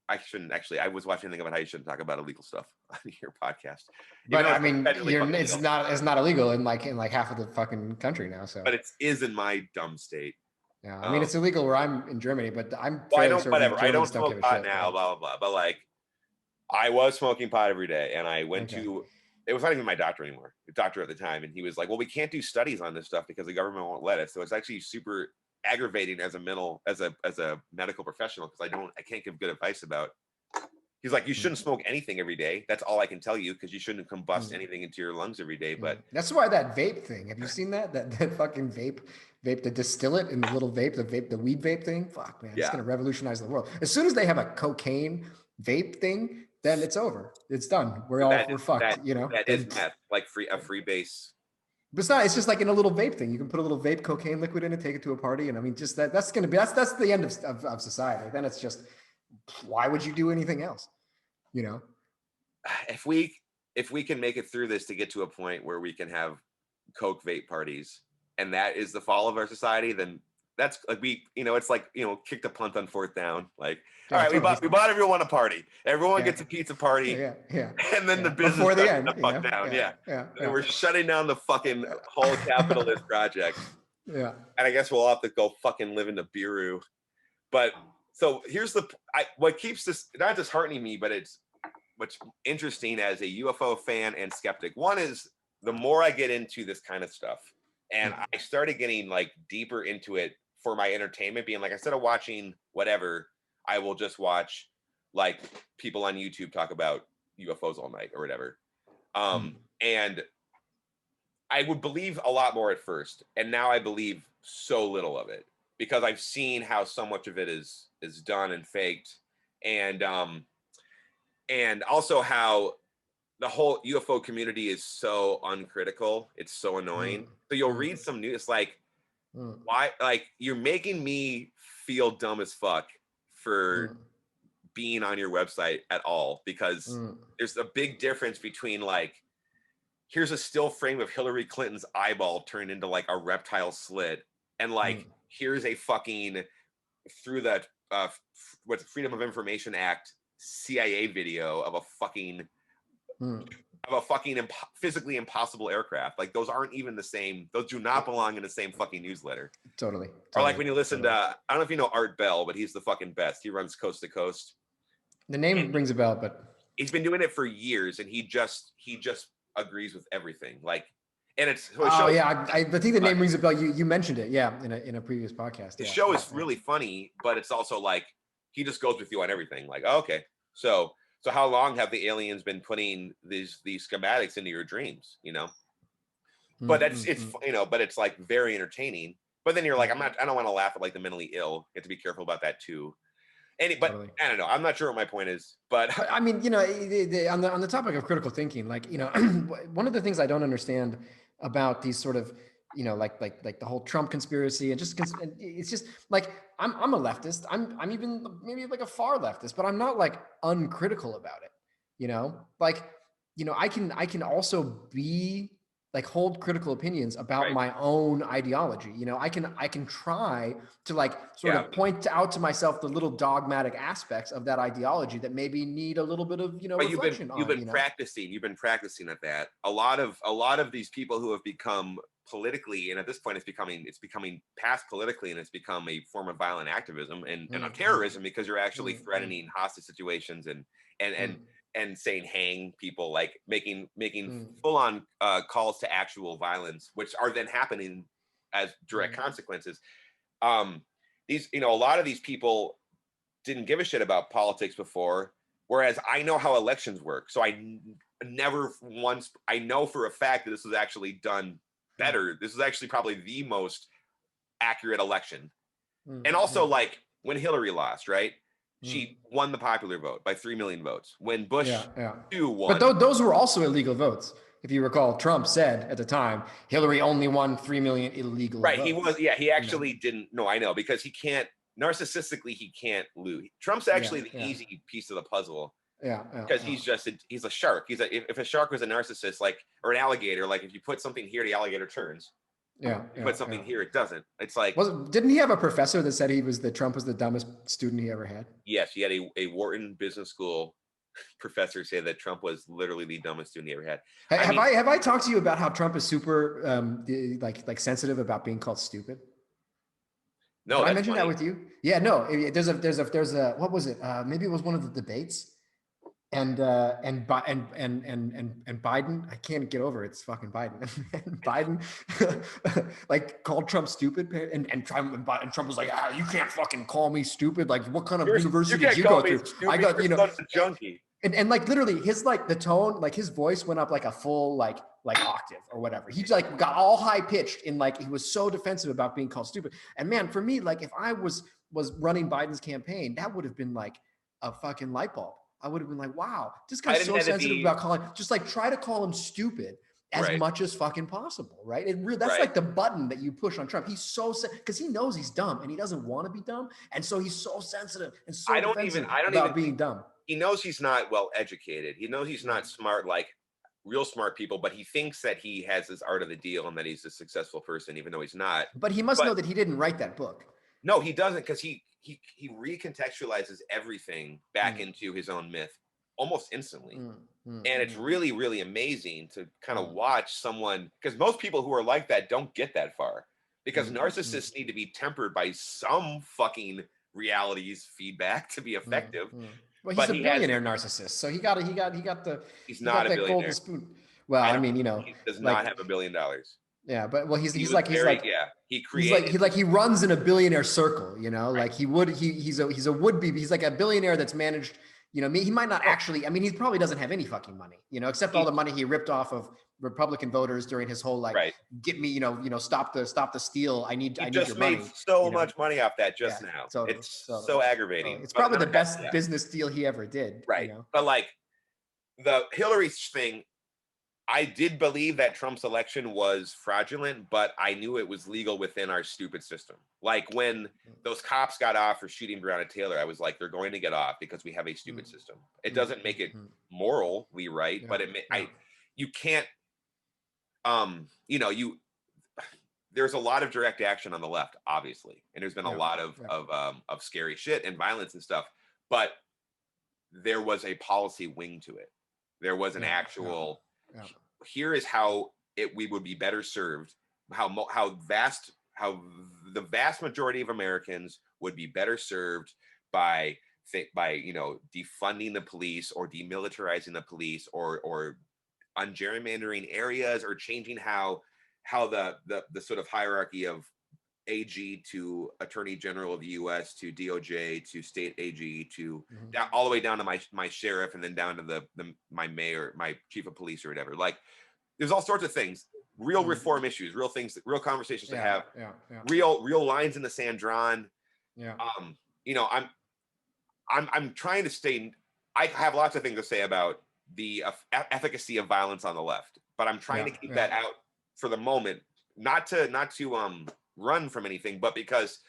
I shouldn't actually, I was watching a thing about how you shouldn't talk about illegal stuff on your podcast. But I mean, it's not illegal in like half of the fucking country now. So, but it is in my dumb state. Yeah. I mean, it's illegal where I'm in Germany, but I'm I don't smoke pot now, blah, blah, blah. But like, I was smoking pot every day, and I went to, it was not even my doctor anymore, the doctor at the time. And he was like, well, we can't do studies on this stuff because the government won't let us. So it's actually super aggravating as a medical professional, because I can't give good advice about. He's like, you shouldn't smoke anything every day. That's all I can tell you, because you shouldn't combust anything into your lungs every day. But that's why that vape thing. Have you seen that fucking vape, the distillate in the little vape, the weed vape thing? Fuck, man, it's gonna revolutionize the world. As soon as they have a cocaine vape thing, then it's over. It's done. We're fucked. That is meth, like a free base. But it's not. It's just like in a little vape thing. You can put a little vape cocaine liquid in it, take it to a party, and I mean, just that's the end of society. Then it's just, why would you do anything else? If we can make it through this to get to a point where we can have coke vape parties, and that is the fall of our society, then that's like, it's like, kick the punt on fourth down. Like, all right, we bought everyone a party. Everyone gets a pizza party. And then the business before the end, fuck down. And we're shutting down the fucking whole capitalist project. Yeah. And I guess we'll have to go fucking live in the Biru. But so here's what keeps this not disheartening me, but it's what's interesting as a UFO fan and skeptic. One is, the more I get into this kind of stuff, and I started getting like deeper into it for my entertainment, being like, instead of watching whatever, I will just watch like people on YouTube talk about UFOs all night or whatever. And I would believe a lot more at first, and now I believe so little of it, because I've seen how so much of it is done and faked, and also how the whole UFO community is so uncritical. It's so annoying. So you'll read some news like, why, like, you're making me feel dumb as fuck for being on your website at all, because there's a big difference between like, here's a still frame of Hillary Clinton's eyeball turned into like a reptile slit, and like, here's a fucking through the what's Freedom of Information Act CIA video of a fucking physically impossible aircraft. Like, those aren't even the same. Those do not belong in the same fucking newsletter. Totally. Or like when you listen to, I don't know if you know Art Bell, but he's the fucking best. He runs Coast to Coast. The name rings a bell, but he's been doing it for years, and he just agrees with everything. Like, and it's I think the name rings a bell. You mentioned it, in a previous podcast. The show is really funny, but it's also like, he just goes with you on everything. Like, oh, okay, so how long have the aliens been putting these schematics into your dreams? But but it's like very entertaining. But then you're like, I don't want to laugh at like the mentally ill. You have to be careful about that too. But I don't know. I'm not sure what my point is. But I mean, on the topic of critical thinking, like, one of the things I don't understand about these sort of, like the whole Trump conspiracy, and it's just like, I'm a leftist. I'm even maybe like a far leftist, but I'm not like uncritical about it. Like, I can also be like hold critical opinions about my own ideology. You know, I can try to like sort of point out to myself the little dogmatic aspects of that ideology that maybe need a little bit of, you know, but reflection you've on, been practicing at that. A lot of these people who have become politically, and at this point it's becoming past politically, and it's become a form of violent activism and of terrorism, because you're actually threatening hostage situations and saying hang people, like making full-on calls to actual violence, which are then happening as direct consequences. These, you know, a lot of these people didn't give a shit about politics before, whereas I know how elections work. So I know for a fact that this was actually done better. This is actually probably the most accurate election. And also, like, when Hillary lost, right? She won the popular vote by 3 million votes. When Bush 2 won. But those were also illegal votes. If you recall, Trump said at the time, Hillary only won 3 million illegal votes. He actually didn't. No, I know, because he can't, narcissistically, he can't lose. Trump's actually the easy piece of the puzzle. Because he's a shark. If a shark was a narcissist, like, or an alligator, like if you put something here, the alligator turns. Put something here, it doesn't. It's like, didn't he have a professor that said Trump was the dumbest student he ever had? Yes, he had a Wharton Business School professor say that Trump was literally the dumbest student he ever had. Have I talked to you about how Trump is super like sensitive about being called stupid? No, did I mention that with you? Yeah, no. There's a what was it? Maybe it was one of the debates. And Biden, I can't get over it. It's fucking Biden. And Biden like called Trump stupid, and Trump was like, you can't fucking call me stupid. Like, what kind of university did you go through? I got, you know, junkie. And like literally his, like, the tone, like his voice went up like a full like octave or whatever. He like got all high pitched in, like, he was so defensive about being called stupid. And man, for me, like, if I was running Biden's campaign, that would have been like a fucking light bulb. I would have been like, wow, this guy's so sensitive about calling, just like try to call him stupid as much as fucking possible, right? That's like the button that you push on Trump. He's so, because he knows he's dumb and he doesn't want to be dumb. And so he's so sensitive and so defensive about being dumb. He knows he's not well educated. He knows he's not smart, like real smart people, but he thinks that he has this art of the deal and that he's a successful person, even though he's not. But he must know that he didn't write that book. No, he doesn't, because he recontextualizes everything back into his own myth almost instantly. And it's really, really amazing to kind of watch someone, because most people who are like that don't get that far, because narcissists need to be tempered by some fucking reality's feedback to be effective. Well, he's a billionaire narcissist, so he got the he's not a billionaire. Golden spoon. Well, I mean, you know, he does not have $1 billion. Yeah, but well, he runs in a billionaire circle, you know, like he's a would-be, he's like a billionaire that's managed, you know, he might not actually, I mean, he probably doesn't have any fucking money, you know, except all the money he ripped off of Republican voters during his whole, like, get me, you know, stop the steal. I need your money. He just made so much money off that now. Totally, it's so aggravating. It's probably the best business deal he ever did. Right. You know? But like the Hillary thing, I did believe that Trump's election was fraudulent, but I knew it was legal within our stupid system. Like when those cops got off for shooting Breonna Taylor, I was like, they're going to get off because we have a stupid system. It doesn't make it morally right, but you can't, you know, there's a lot of direct action on the left, obviously, and there's been a lot of scary shit and violence and stuff, but there was a policy wing to it. There was an actual. Here is how we would be better served. How the vast majority of Americans would be better served by you know, defunding the police or demilitarizing the police or on gerrymandering areas or changing how the sort of hierarchy of AG to Attorney General of the U.S. to DOJ to state AG to down, all the way down to my sheriff, and then down to my mayor, my chief of police or whatever. Like, there's all sorts of things, real reform issues, real things, real conversations to have, real lines in the sand drawn. You know, I'm trying to stay. I have lots of things to say about the efficacy of violence on the left, but I'm trying to keep that out for the moment, not to run from anything, but because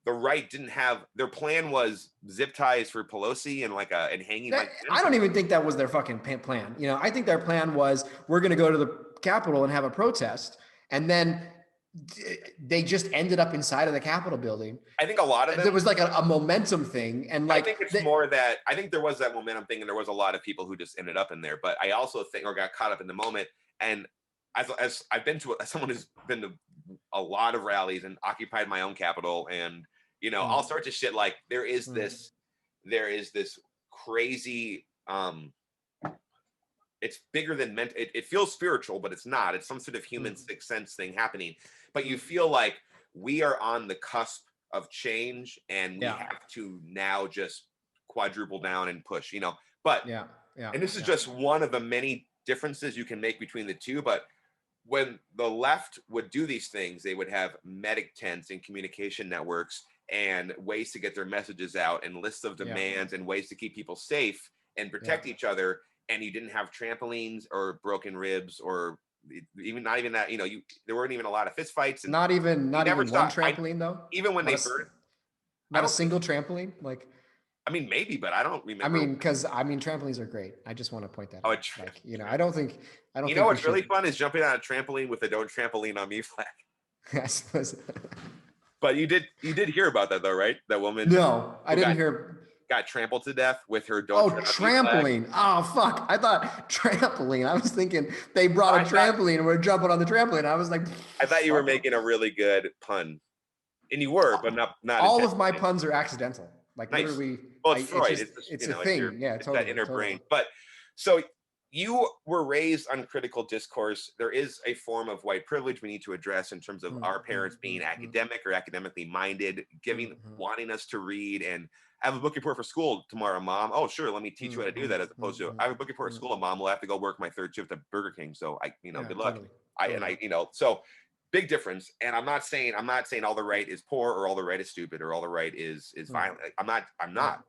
the right didn't have, their plan was zip ties for Pelosi and and hanging. I don't even think that was their fucking plan. You know, I think their plan was, we're going to go to the Capitol and have a protest, and then they just ended up inside of the Capitol building. I think a lot of them, there was like a momentum thing, and like I think it's more that I think there was that momentum thing, and there was a lot of people who just ended up in there. But I also think, or got caught up in the moment. And as I've been to, as someone who's been to a lot of rallies and occupied my own Capitol, and all sorts of shit. Like there is this crazy. It's bigger than meant. It feels spiritual, but it's not. It's some sort of human sixth sense thing happening. But you feel like we are on the cusp of change, and we have to now just quadruple down and push. But and this is just one of the many differences you can make between the two. But when the left would do these things, they would have medic tents and communication networks and ways to get their messages out and lists of demands and ways to keep people safe and protect each other. And you didn't have trampolines or broken ribs or not even that, there weren't even a lot of fist fights. And not even one trampoline though. Even when not a single trampoline. Like, I mean, maybe, but I don't remember. I mean, because trampolines are great. I just want to point that out. Like, I don't think. What's really fun is jumping on a trampoline with a "Don't Trampoline on Me" flag. Yes. But you did hear about that though, right? That woman. No, I didn't hear. Got trampled to death with her "Don't." Oh, trampoline! Oh, fuck! I thought trampoline. I was thinking they brought a trampoline and we're jumping on the trampoline. I was like, I thought you were making a really good pun, and you were, but not. All of my puns are accidental. Like literally. Well, it's Freud. It's a thing. Yeah, totally. That inner brain. But so you were raised on critical discourse. There is a form of white privilege we need to address in terms of our parents being academic or academically minded, wanting us to read and. I have a book report for school tomorrow, Mom. Oh, sure. Let me teach you how to do that. As opposed to, I have a book report at school, Mom. Will have to go work my third shift at Burger King. So good luck. Totally. So big difference. And I'm not saying all the right is poor or all the right is stupid or all the right is violent. I'm not.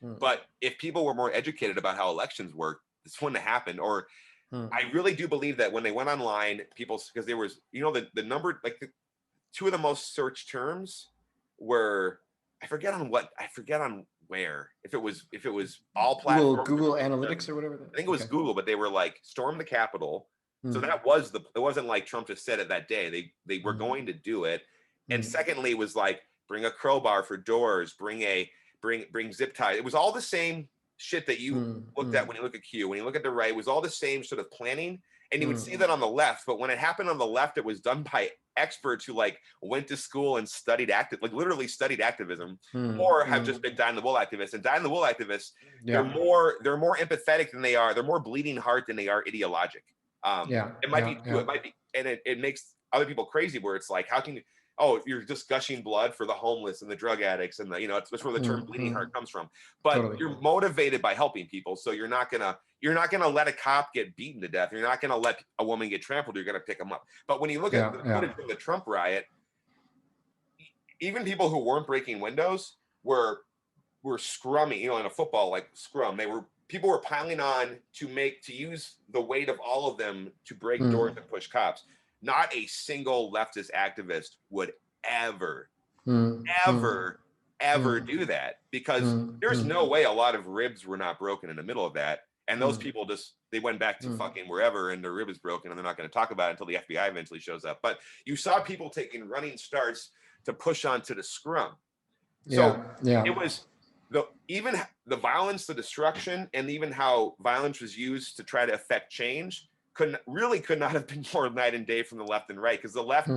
But if people were more educated about how elections work, this wouldn't have happened. Or I really do believe that when they went online, because there was, the number, like two of the most searched terms were. I forget on where. If it was all platforms. Google Analytics or whatever. I think it was Google, but they were like storm the Capitol. So that was it wasn't like Trump just said it that day. They were going to do it. And secondly, it was like bring a crowbar for doors, bring zip ties. It was all the same shit that you looked at when you look at Q. When you look at the right, it was all the same sort of planning. And you would see that on the left, but when it happened on the left, it was done by experts who went to school and studied literally studied activism, or have just been dyed in the wool activists. And dyed in the wool activists, they're more empathetic than they are. They're more bleeding heart than they are ideologic. It might be, and it makes other people crazy. Where it's like, how can you? Oh, you're just gushing blood for the homeless and the drug addicts, and that's where the term bleeding heart comes from. But you're motivated by helping people, so you're not gonna let a cop get beaten to death. You're not gonna let a woman get trampled. You're gonna pick them up. But when you look at the footage from the Trump riot, even people who weren't breaking windows were scrumming. In a football scrum, people were piling on to use the weight of all of them to break doors and push cops. Not a single leftist activist would ever do that, because there's no way a lot of ribs were not broken in the middle of that. And those people they went back to fucking wherever and their rib is broken, and they're not going to talk about it until the FBI eventually shows up. But you saw people taking running starts to push onto the scrum. So it was even the violence, the destruction, and even how violence was used to try to affect change could not have been more night and day from the left and right, because the left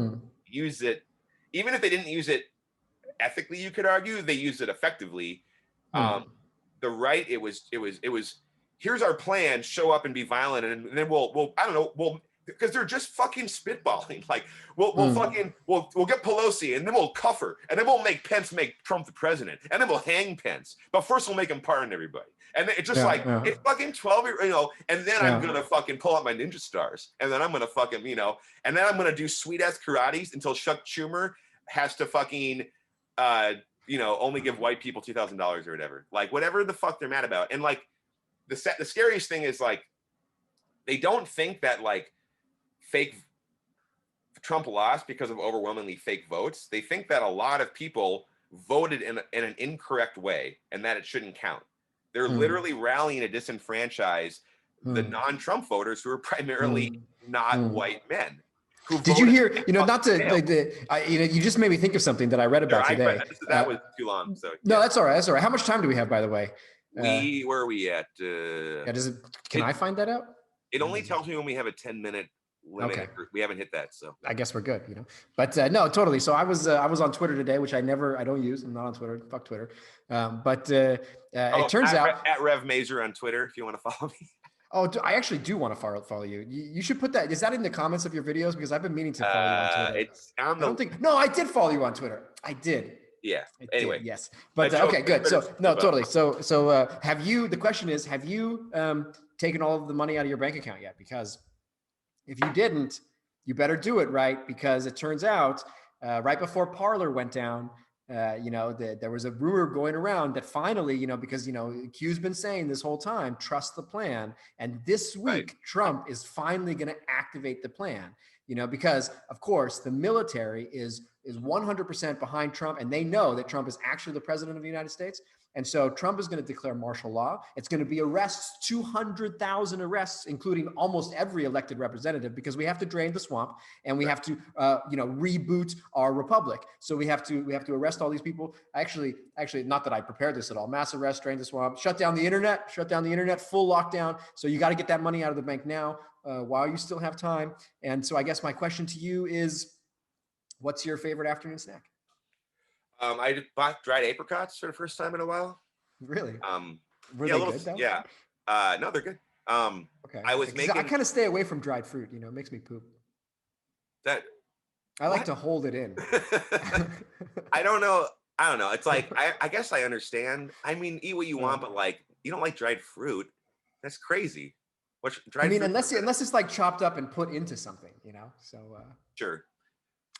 used it, even if they didn't use it ethically, you could argue they used it effectively. The right, it was here's our plan, show up and be violent, and then we'll I don't know, because they're just fucking spitballing. Like we'll get Pelosi, and then we'll cuff her, and then we'll make Pence make Trump the president, and then we'll hang Pence. But first we'll make him pardon everybody. And it's just it's fucking 12, and then I'm gonna fucking pull out my ninja stars, and then I'm gonna fucking, and then I'm gonna do sweet ass karates until Chuck Schumer has to fucking only give white people $2,000 or whatever. Like whatever the fuck they're mad about. And the scariest thing is they don't think that fake Trump lost because of overwhelmingly fake votes. They think that a lot of people voted in an incorrect way and that it shouldn't count. They're literally rallying to disenfranchise the non-Trump voters who are primarily not white men. Who Did you voted hear, not to, you just made me think of something that I read about today. That was too long. So no, that's all right. That's all right. How much time do we have, by the way? Where are we at? Can I find that out? It only tells me when we have a 10-minute limit. Okay. We haven't hit that, so I guess we're good, But no, totally. So I was on Twitter today, which I don't use. I'm not on Twitter. Fuck Twitter. But it turns out at Rev Mazur on Twitter if you want to follow me. Oh, I actually do want to follow you. You should put that. Is that in the comments of your videos? Because I've been meaning to follow you on Twitter. It's on the. No, I did follow you on Twitter. I did. Yeah. Anyway, yes. But okay, good. So no, totally. So have you? The question is, have you taken all of the money out of your bank account yet? Because if you didn't, you better do it right. Because it turns out right before Parler went down. There was a rumor going around that finally, because, Q's been saying this whole time, trust the plan. And this week, Trump is finally going to activate the plan, because, of course, the military is 100% behind Trump. And they know that Trump is actually the president of the United States. And so Trump is going to declare martial law. It's going to be arrests, 200,000 arrests, including almost every elected representative, because we have to drain the swamp and we have to, reboot our republic. So we have to arrest all these people. Actually, not that I prepared this at all. Mass arrest, drain the swamp, shut down the internet, full lockdown. So you got to get that money out of the bank now while you still have time. And so I guess my question to you is, what's your favorite afternoon snack? I bought dried apricots for the first time in a while. Really? Were they good though? Yeah. No, they're good. Okay. I kind of stay away from dried fruit. It makes me poop. I like to hold it in. I don't know. It's like I guess I understand. I mean, eat what you want, but like you don't like dried fruit. That's crazy. Unless it's like chopped up and put into something, So sure.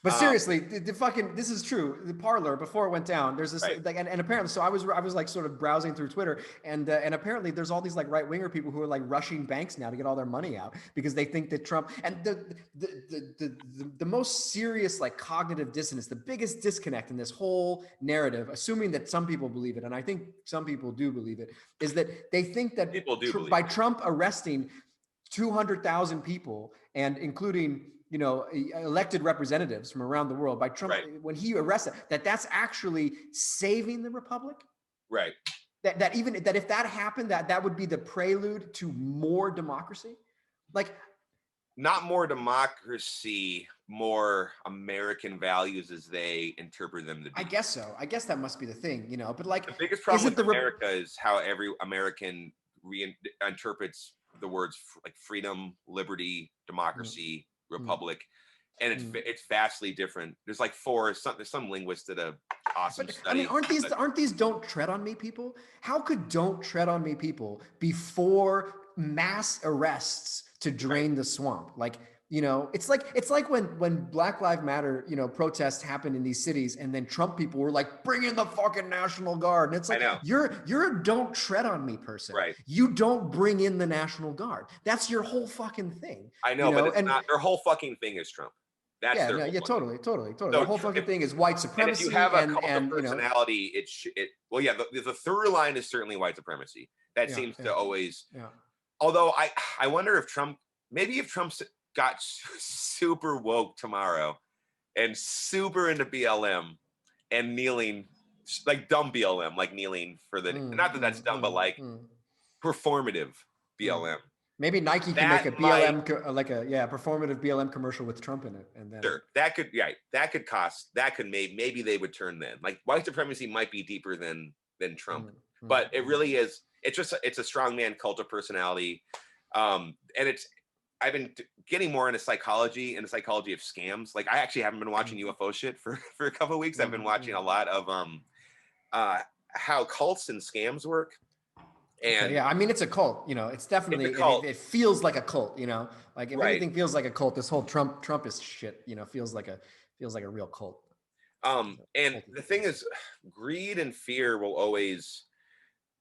But seriously, this is true. The Parler, before it went down, there's this and apparently, so I was like sort of browsing through Twitter, and apparently there's all these like right winger people who are like rushing banks now to get all their money out because they think that Trump, and the most serious like cognitive dissonance, the biggest disconnect in this whole narrative, assuming that some people believe it, and I think some people do believe it, is that they think that by Trump arresting 200,000 people and including elected representatives from around the world by Trump, when he arrested, that's actually saving the republic. Right. That if that happened, that would be the prelude to more democracy. Like, not more democracy, more American values as they interpret them to be. I guess so. I guess that must be the thing, But like, the biggest problem with America is how every American reinterprets the words like freedom, liberty, democracy, republic, and it's vastly different. There's like there's some linguist did a awesome study. Aren't these don't tread on me people? How could don't tread on me people before mass arrests to drain the swamp? Like, it's like when Black Lives Matter, protests happened in these cities, and then Trump people were like, bring in the fucking National Guard. And it's like, you're a don't tread on me person. Right. You don't bring in the National Guard. That's your whole fucking thing. I know, but it's not. Their whole fucking thing is Trump. That's totally. So the whole fucking thing is white supremacy. And if you have a cult of personality, the through line is certainly white supremacy. That seems to always. Yeah. Although I wonder if Trump got super woke tomorrow and super into BLM and kneeling, like dumb BLM, like kneeling for the not that that's dumb, but like performative BLM. Maybe Nike can make a BLM performative BLM commercial with Trump in it, and then that could maybe they would turn then. Like white supremacy might be deeper than Trump, but it really is. It's a strongman cult of personality, and I've been getting more into psychology and the psychology of scams. Like I actually haven't been watching UFO shit for a couple of weeks. I've been watching a lot of how cults and scams work. And it's a cult. It's definitely it feels like a cult. Like if anything feels like a cult, this whole Trumpist shit, feels like a real cult. And the thing is, greed and fear are always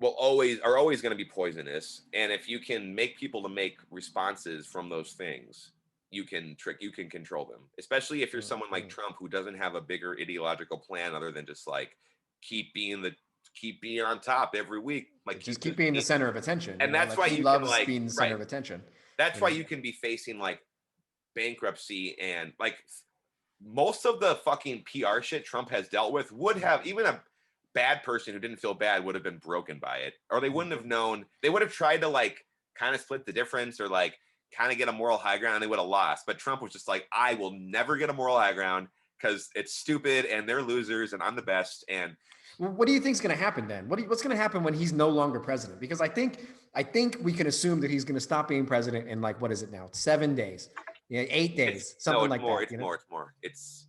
going to be poisonous. And if you can make people to make responses from those things, you can control them. Especially if you're someone like Trump who doesn't have a bigger ideological plan other than just like keep being the keep being on top every week, like just keep being the center of attention. And that's why he you loves can like being the center of attention. That's why you can be facing like bankruptcy and like most of the fucking PR shit Trump has dealt with would have, even a bad person who didn't feel bad would have been broken by it, or they wouldn't have known. They would have tried to like kind of split the difference or like kind of get a moral high ground, and they would have lost. But Trump was just like, I will never get a moral high ground because it's stupid and they're losers and I'm the best. And what do you think is going to happen then? What's going to happen when he's no longer president? Because I think we can assume that he's going to stop being president in like, what is it now? 7 days, 8 days, something like that. It's more. It's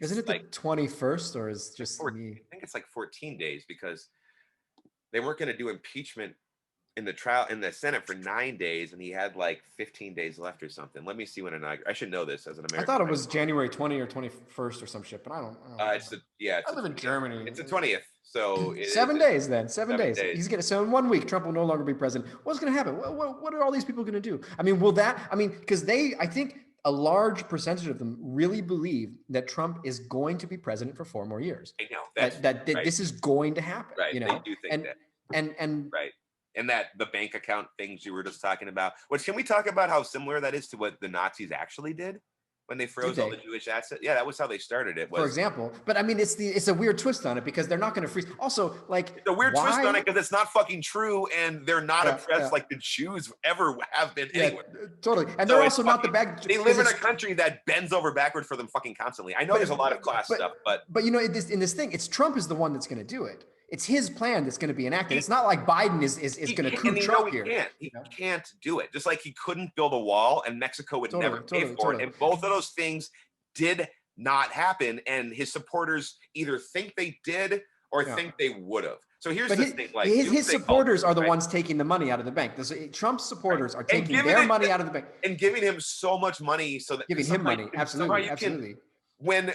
isn't it like the 21st, or is just me? I think it's like 14 days because they weren't going to do impeachment in the trial in the Senate for 9 days, and he had like 15 days left or something. Let me see when I should know this as an American. I thought it was January 20 or 21st or some shit, but I don't know. I live in Germany. It's the 20th, so 7 days then. 7 days. He's gonna. So in 1 week, Trump will no longer be president. What's gonna happen? What are all these people gonna do? I mean, because I think a large percentage of them really believe that Trump is going to be president for 4 more years. I know that this is going to happen. Right. You know, they do think that. And right. And that the bank account things you were just talking about. Which, can we talk about how similar that is to what the Nazis actually did when they froze all the Jewish assets? Yeah, that was how they started it. For example, but I mean, it's a weird twist on it because they're not going to freeze. Also, like it's a weird twist on it because it's not fucking true, and they're not oppressed like the Jews ever have been anywhere. Totally, and so they're also not the bad. They live in a country that bends over backward for them fucking constantly. I know there's a lot of class stuff, but you know, in this thing, it's Trump is the one that's going to do it. It's his plan that's going to be enacted. It's not like Biden is going to coup Trump here. He can't do it. Just like he couldn't build a wall, and Mexico would never pay for it. And both of those things did not happen. And his supporters either think they did or think they would have. So here's the thing: like his supporters are the ones taking the money out of the bank. Trump's supporters are taking their money out of the bank and giving him so much money, so that giving him money. Absolutely. When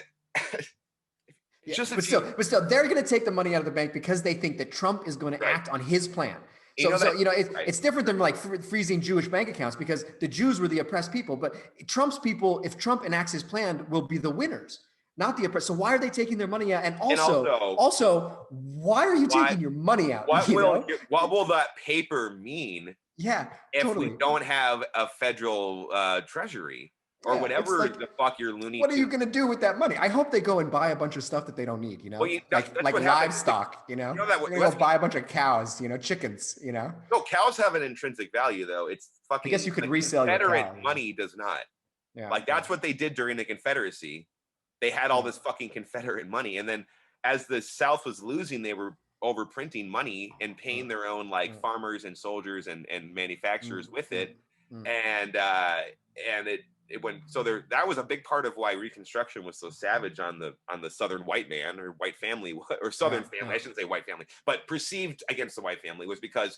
but still, they're going to take the money out of the bank because they think that Trump is going to act on his plan. So it's different than like freezing Jewish bank accounts because the Jews were the oppressed people, but Trump's people, if Trump enacts his plan, will be the winners, not the oppressed. So why are they taking their money out? And also, why are you taking your money out? What will that paper mean? Yeah, if we don't have a federal treasury? Or whatever the fuck you're loony. What are you going to do with that money? I hope they go and buy a bunch of stuff that they don't need, you know, like livestock, you know, they're going to go buy a bunch of cows, you know, chickens, you know. No, cows have an intrinsic value though. It's fucking. I guess you could resell your cow. Money does not. Yeah, like that's what they did during the Confederacy. They had all this fucking Confederate money, and then as the South was losing, they were overprinting money and paying their own like farmers and soldiers and manufacturers with it, and it went so there. That was a big part of why Reconstruction was so savage on the Southern white man or white family or Southern family. I shouldn't say white family, but perceived against the white family was because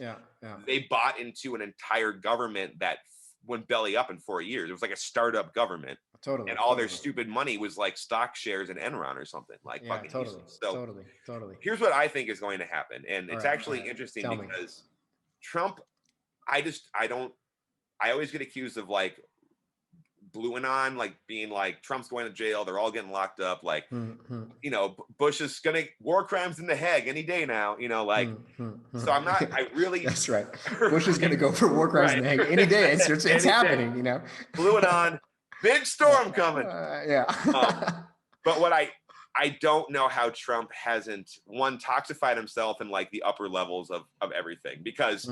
they bought into an entire government that went belly up in 4 years. It was like a startup government, and all their stupid money was like stock shares in Enron or something. Like fucking useless. So totally. Here's what I think is going to happen, and it's actually interesting because Trump. I always get accused of like bluing on, like being like Trump's going to jail, they're all getting locked up, like you know, Bush is gonna war crimes in the Hague any day now, you know, like so I'm not I really that's right, Bush is gonna go for war crimes in the Hague any day. It's happening, you know, bluing on, big storm coming. But what I don't know how Trump hasn't toxified himself in like the upper levels of everything, because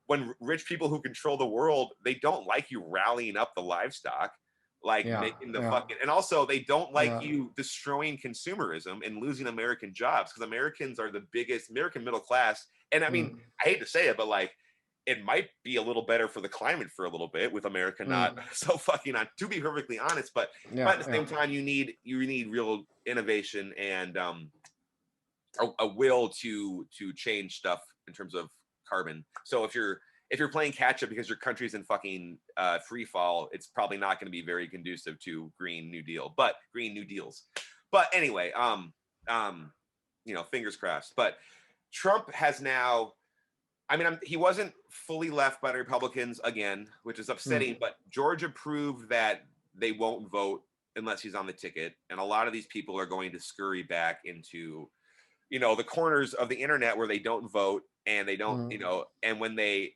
when rich people who control the world, they don't like you rallying up the livestock, like making the fucking, and also they don't like you destroying consumerism and losing American jobs, because Americans are the biggest, American middle class. And I mean, I hate to say it, but like, it might be a little better for the climate for a little bit with America not so fucking on, to be perfectly honest. But at the same time, you need real innovation and a will to change stuff in terms of carbon. So if you're playing catch up because your country's in fucking free fall, it's probably not going to be very conducive to green new deals. But anyway, you know, fingers crossed. But Trump has now, I mean, he wasn't fully left by the Republicans again, which is upsetting, but Georgia proved that they won't vote unless he's on the ticket. And a lot of these people are going to scurry back into the corners of the internet where they don't vote and they don't, and when their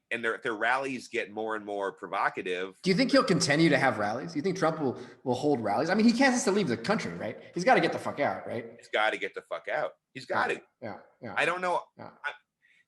rallies get more and more provocative. Do you think he'll continue to have rallies? Do you think Trump will hold rallies? I mean, he can't has to leave the country, right? He's got to get the fuck out, right? He's got to get the fuck out. He's got to. Yeah. I don't know. Yeah.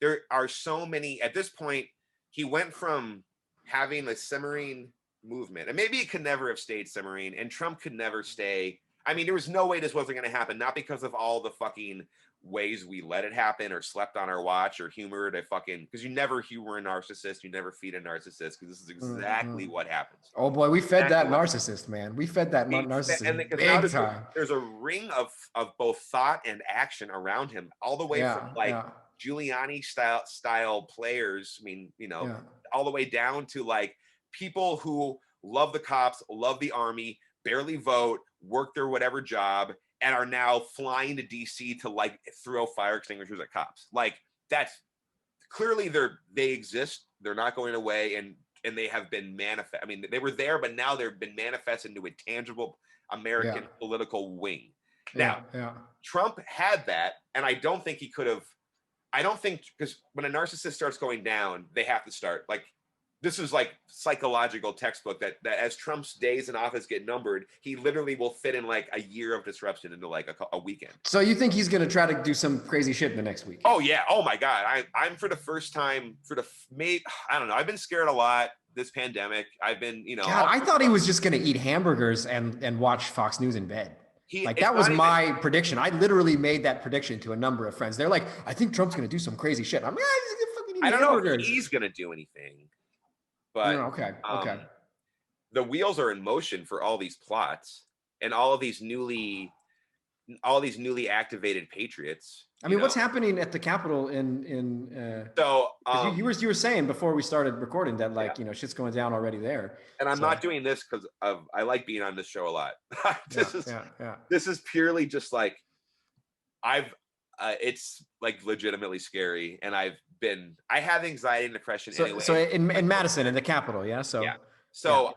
There are so many at this point. He went from having a simmering movement, and maybe it could never have stayed simmering, and Trump could never stay. I mean, there was no way this wasn't going to happen, not because of all the fucking ways we let it happen or slept on our watch or humored a fucking, because you never humor a narcissist, you never feed a narcissist, because this is exactly what happens. Oh boy, we fed that narcissist, man. We fed that narcissist big time. There's a ring of both thought and action around him, all the way from Giuliani style players. I mean, all the way down to like people who love the cops, love the army, barely vote, work their whatever job, and are now flying to DC to like throw fire extinguishers at cops. Like, that's clearly they exist. They're not going away, and they have been manifest. I mean, they were there, but now they've been manifested into a tangible American political wing. Now, Trump had that, and I don't think he could have. I don't think, because when a narcissist starts going down, they have to start like. This is like psychological textbook that as Trump's days in office get numbered, he literally will fit in like a year of disruption into like a weekend. So you think he's going to try to do some crazy shit in the next week? Oh yeah. Oh my God. I'm for the first time I don't know. I've been scared a lot this pandemic. I've been, God, I thought he was just going to eat hamburgers and watch Fox News in bed. That was my prediction. I literally made that prediction to a number of friends. They're like, I think Trump's going to do some crazy shit. I'm like, he's going to fucking eat hamburgers. I don't know if he's going to do anything. But okay. The wheels are in motion for all these plots and all these newly activated patriots. I mean, what's happening at the Capitol in you were saying before we started recording that shit's going down already there. And I'm not doing this because I like being on this show a lot. This is purely just like it's like legitimately scary, and I have anxiety and depression anyway. So in Madison, in the Capitol, So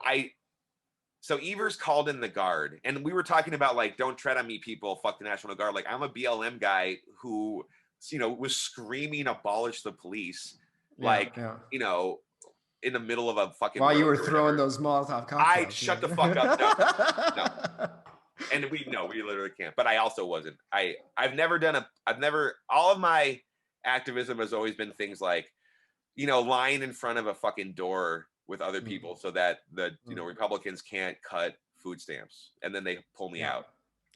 Evers called in the Guard, and we were talking about like, don't tread on me, people. Fuck the National Guard. Like, I'm a BLM guy who was screaming abolish the police, in the middle of a fucking. While you were throwing those Molotov cocktails. Shut the fuck up. No. And we literally can't. But I also wasn't. All of my activism has always been things like, lying in front of a fucking door with other people so that the Republicans can't cut food stamps, and then they pull me out.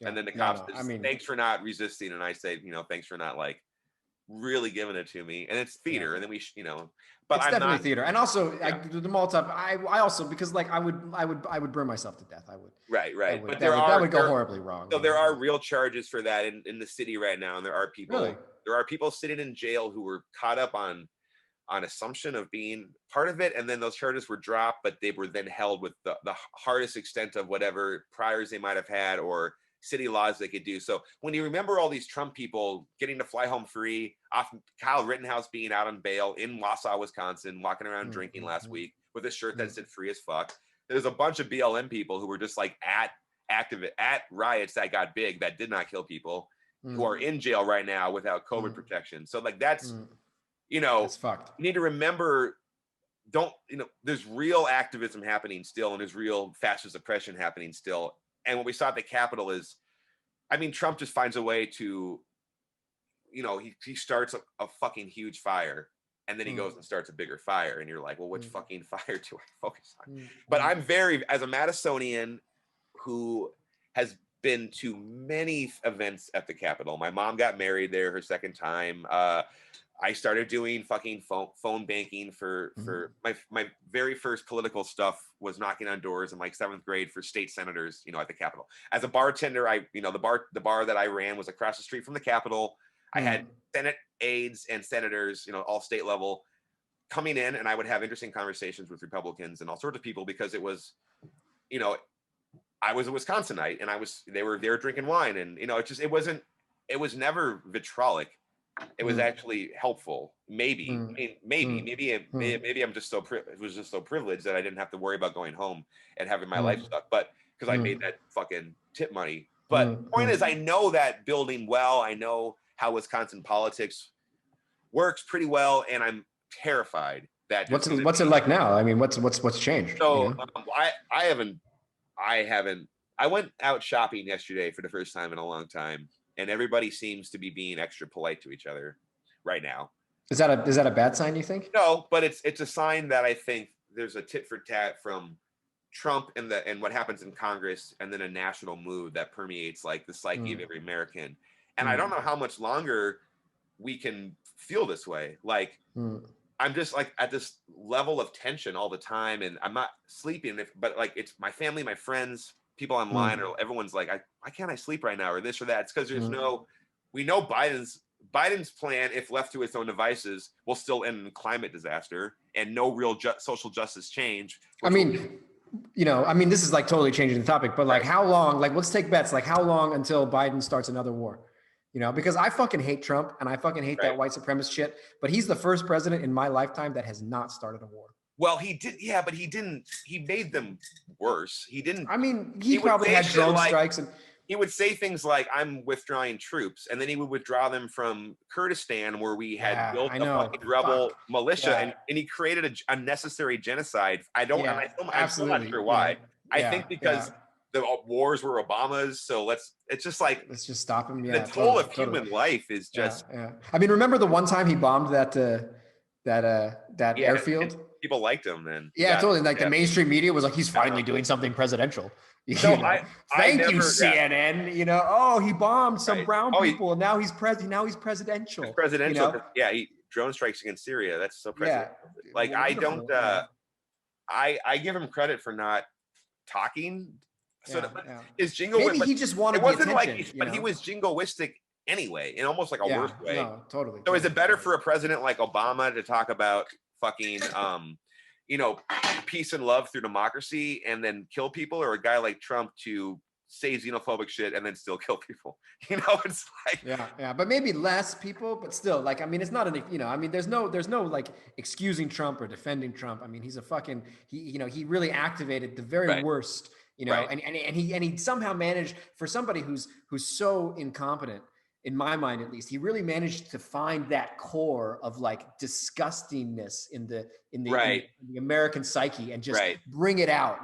And then the cops thanks for not resisting, and I say, thanks for not like really giving it to me. And it's theater, and then we but it's I'm definitely not, theater. And also the Molotov, I also, because like I would burn myself to death. I would. Right. But that would go horribly wrong. So there are real charges for that in the city right now, and there are people. Really? There are people sitting in jail who were caught up on assumption of being part of it, and then those charges were dropped, but they were then held with the hardest extent of whatever priors they might have had or city laws they could do. So when you remember all these Trump people getting to fly home free, off Kyle Rittenhouse being out on bail in Wausau, Wisconsin, walking around drinking last week with a shirt that said free as fuck. There's a bunch of BLM people who were just like at riots that got big that did not kill people, who are in jail right now without COVID protection. So like that's it's fucked. You need to remember, there's real activism happening still, and there's real fascist oppression happening still. And what we saw at the Capitol is, Trump just finds a way to, he starts a fucking huge fire, and then he goes and starts a bigger fire. And you're like, well, which fucking fire do I focus on? But I'm as a Madisonian who has been to many events at the Capitol. My mom got married there her second time. I started doing fucking phone banking for my very first political stuff was knocking on doors in like 7th grade for state senators, at the Capitol. As a bartender, the bar that I ran was across the street from the Capitol. I had Senate aides and senators, all state level, coming in, and I would have interesting conversations with Republicans and all sorts of people, because it was, I was a Wisconsinite, and they were there drinking wine, and it was never vitriolic. It was actually helpful. Maybe I'm just so privileged that I didn't have to worry about going home and having my life stuck. But because I made that fucking tip money. But the point is, I know that building well. I know how Wisconsin politics works pretty well, and I'm terrified that what's it like now? I mean, what's changed? So I went out shopping yesterday for the first time in a long time, and everybody seems to be being extra polite to each other right now. Is that a bad sign, you think? No, but it's a sign that I think there's a tit for tat from Trump and what happens in Congress, and then a national mood that permeates like the psyche of every American. And I don't know how much longer we can feel this way. Like I'm just like at this level of tension all the time, and I'm not sleeping. But like it's my family, my friends, people online, or everyone's like, why can't I sleep right now, or this or that? It's because there's we know Biden's plan, if left to its own devices, will still end in climate disaster and no real social justice change. I mean, this is like totally changing the topic, but like how long, like let's take bets, like how long until Biden starts another war? Because I fucking hate Trump and I fucking hate that white supremacist shit, but he's the first president in my lifetime that has not started a war. Well, he did, yeah, but he made them worse. He didn't. I mean, he probably had drone strikes and he would say things like, I'm withdrawing troops, and then he would withdraw them from Kurdistan, where we had built a fucking rebel militia, and he created a unnecessary genocide. I'm still not sure why. I think because the wars were Obama's, so let's just stop him. The toll of human life is just. I mean, remember the one time he bombed that airfield? People liked him then. Totally. Like the mainstream media was like, he's finally doing something presidential. Thank you, CNN. He bombed some brown people, and now he's presidential. He's presidential. He drone strikes against Syria. That's so presidential. Like I give him credit for not talking. His jingle. Maybe he just wanted. It wasn't but he was jingoistic anyway, in almost like a worse way. No, totally. So is it better for a president like Obama to talk about fucking peace and love through democracy and then kill people, or a guy like Trump to say xenophobic shit and then still kill people? It's like but maybe less people, but still, like, I mean, it's not there's no like excusing Trump or defending Trump. I mean, he's a fucking he really activated the very worst, and he somehow managed, for somebody who's so incompetent, in my mind at least, he really managed to find that core of like disgustingness in the American psyche and just bring it out,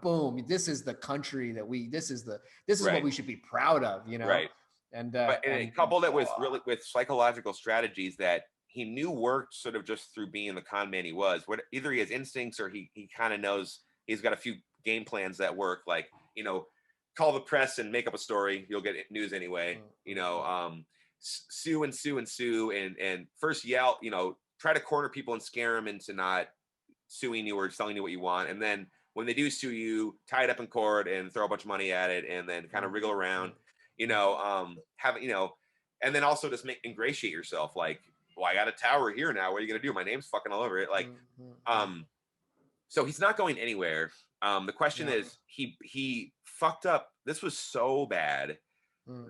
boom, this is the country that this is what we should be proud of, and coupled it with psychological strategies that he knew worked, sort of just through being the con man he was. Either he has instincts or he kind of knows he's got a few game plans that work, like call the press and make up a story, you'll get news anyway. Sue and first yell, try to corner people and scare them into not suing you or selling you what you want, and then when they do sue you, tie it up in court and throw a bunch of money at it, and then kind of wriggle around, and then also just ingratiate yourself, like, well, I got a tower here now, what are you gonna do? My name's fucking all over it, like. So he's not going anywhere. The question is, he fucked up. This was so bad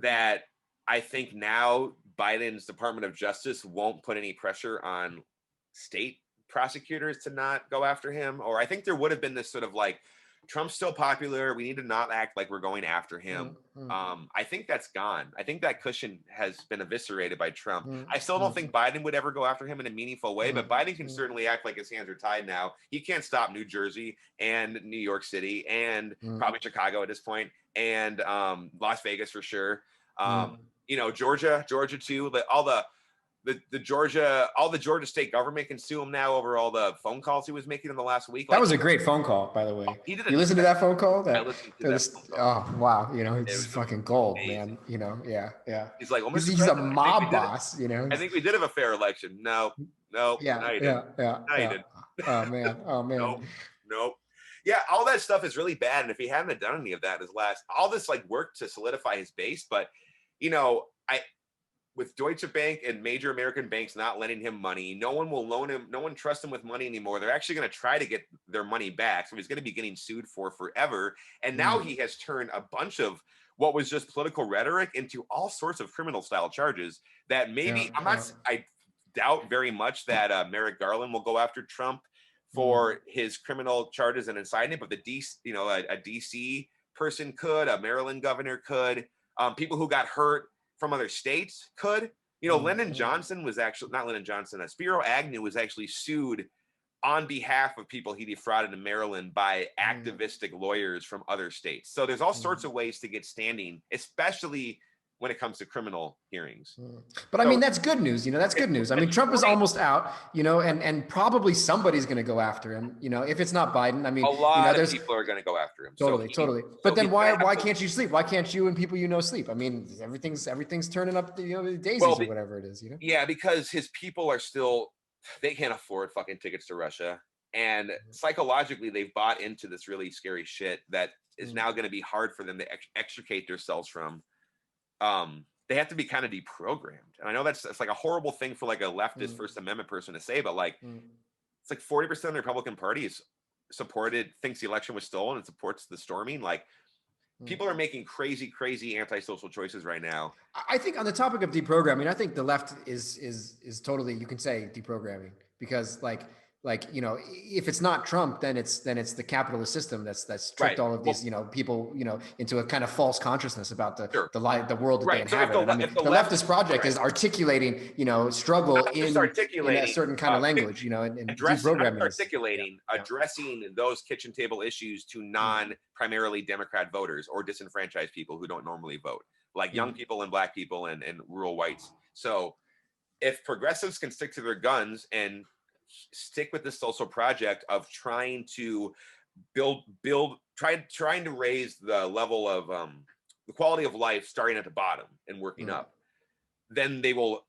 that I think now Biden's Department of Justice won't put any pressure on state prosecutors to not go after him. Or I think there would have been this sort of like, Trump's still popular, we need to not act like we're going after him. I think that's gone. I think that cushion has been eviscerated by Trump. I still don't think Biden would ever go after him in a meaningful way, but Biden can certainly act like his hands are tied now. He can't stop New Jersey and New York City and probably Chicago at this point, and Las Vegas for sure. Georgia too. The Georgia state government can sue him now over all the phone calls he was making in the last week. That was a great phone call, by the way. You listened to that phone call? I listened to that phone call. Oh wow, it's fucking gold, amazing. Man. He's like, well, he's a mob boss, I think we did have a fair election. No. No, you didn't. Oh man. Nope. Yeah, all that stuff is really bad. And if he hadn't done any of that, all this like work to solidify his base, but with Deutsche Bank and major American banks not lending him money, no one will loan him. No one trusts him with money anymore. They're actually going to try to get their money back. So he's going to be getting sued for forever. And now he has turned a bunch of what was just political rhetoric into all sorts of criminal style charges that maybe I doubt very much that Merrick Garland will go after Trump for his criminal charges and incitement, but a DC person could, a Maryland governor could, people who got hurt from other states could. You know, Lyndon Johnson was actually not Lyndon Johnson. Spiro Agnew was actually sued on behalf of people he defrauded in Maryland by activistic lawyers from other states. So there's all sorts of ways to get standing, especially when it comes to criminal hearings. But I mean, that's good news. You know, that's good news. I mean, Trump is almost out, you know, and probably somebody's going to go after him. You know, if it's not Biden, I mean, a lot you know, of people are going to go after him. Totally. But then why can't you sleep? Why can't you and people you know sleep? I mean, everything's turning up, you know, daisies or whatever it is, you know? Yeah, because his people are still, they can't afford fucking tickets to Russia. And psychologically, they've bought into this really scary shit that is now going to be hard for them to extricate themselves from. They have to be kind of deprogrammed. And I know it's like a horrible thing for like a leftist First Amendment person to say, but like it's like 40% of the Republican Party is thinks the election was stolen and supports the storming. Like people are making crazy antisocial choices right now. I think on the topic of deprogramming, I think the left is totally, you can say, deprogramming, because like, you know, if it's not Trump, then it's the capitalist system that's tricked all of these, you know, people, you know, into a kind of false consciousness about the world that they inhabit. I mean, the leftist project is articulating, you know, struggle in a certain kind of language, you know, and deprogramming. Addressing those kitchen table issues to non-primarily Democrat voters or disenfranchised people who don't normally vote, like young people and black people and rural whites. So if progressives can stick to their guns and stick with the social project of trying to trying to raise the level of the quality of life starting at the bottom and working up, then they will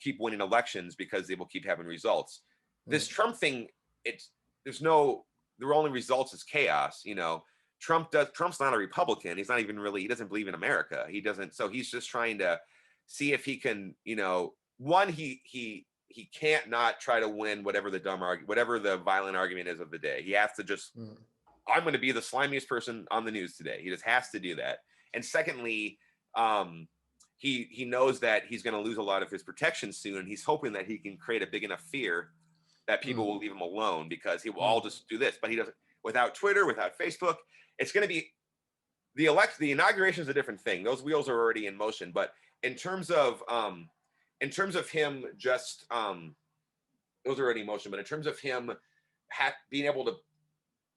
keep winning elections because they will keep having results. This Trump thing, the only results is chaos. You know, Trump's not a Republican. He's not even really, he doesn't believe in America. So he's just trying to see if he can, you know, he can't not try to win whatever the violent argument is of the day. He has to just, I'm going to be the slimiest person on the news today. He just has to do that. And secondly, he knows that he's going to lose a lot of his protection soon. And he's hoping that he can create a big enough fear that people will leave him alone, because he will all just do this. But he doesn't, without Twitter, without Facebook, it's going to be the inauguration is a different thing. Those wheels are already in motion. But in terms of him just those are already in motion, but in terms of him being able to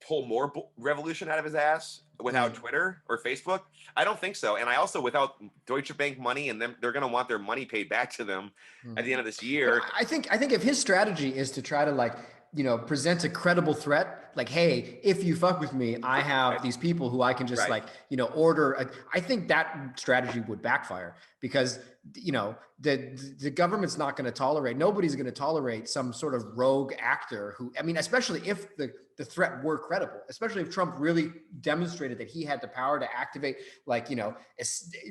pull more revolution out of his ass without Twitter or Facebook, I don't think so. And I also, without Deutsche Bank money, and they're going to want their money paid back to them at the end of this year. I think if his strategy is to try to, like, you know, present a credible threat, like, hey, if you fuck with me, I have these people who I can just like, you know, order. I think that strategy would backfire, because, you know, the government's not going to tolerate, nobody's going to tolerate some sort of rogue actor who, I mean, especially if the threat were credible, especially if Trump really demonstrated that he had the power to activate, like, you know,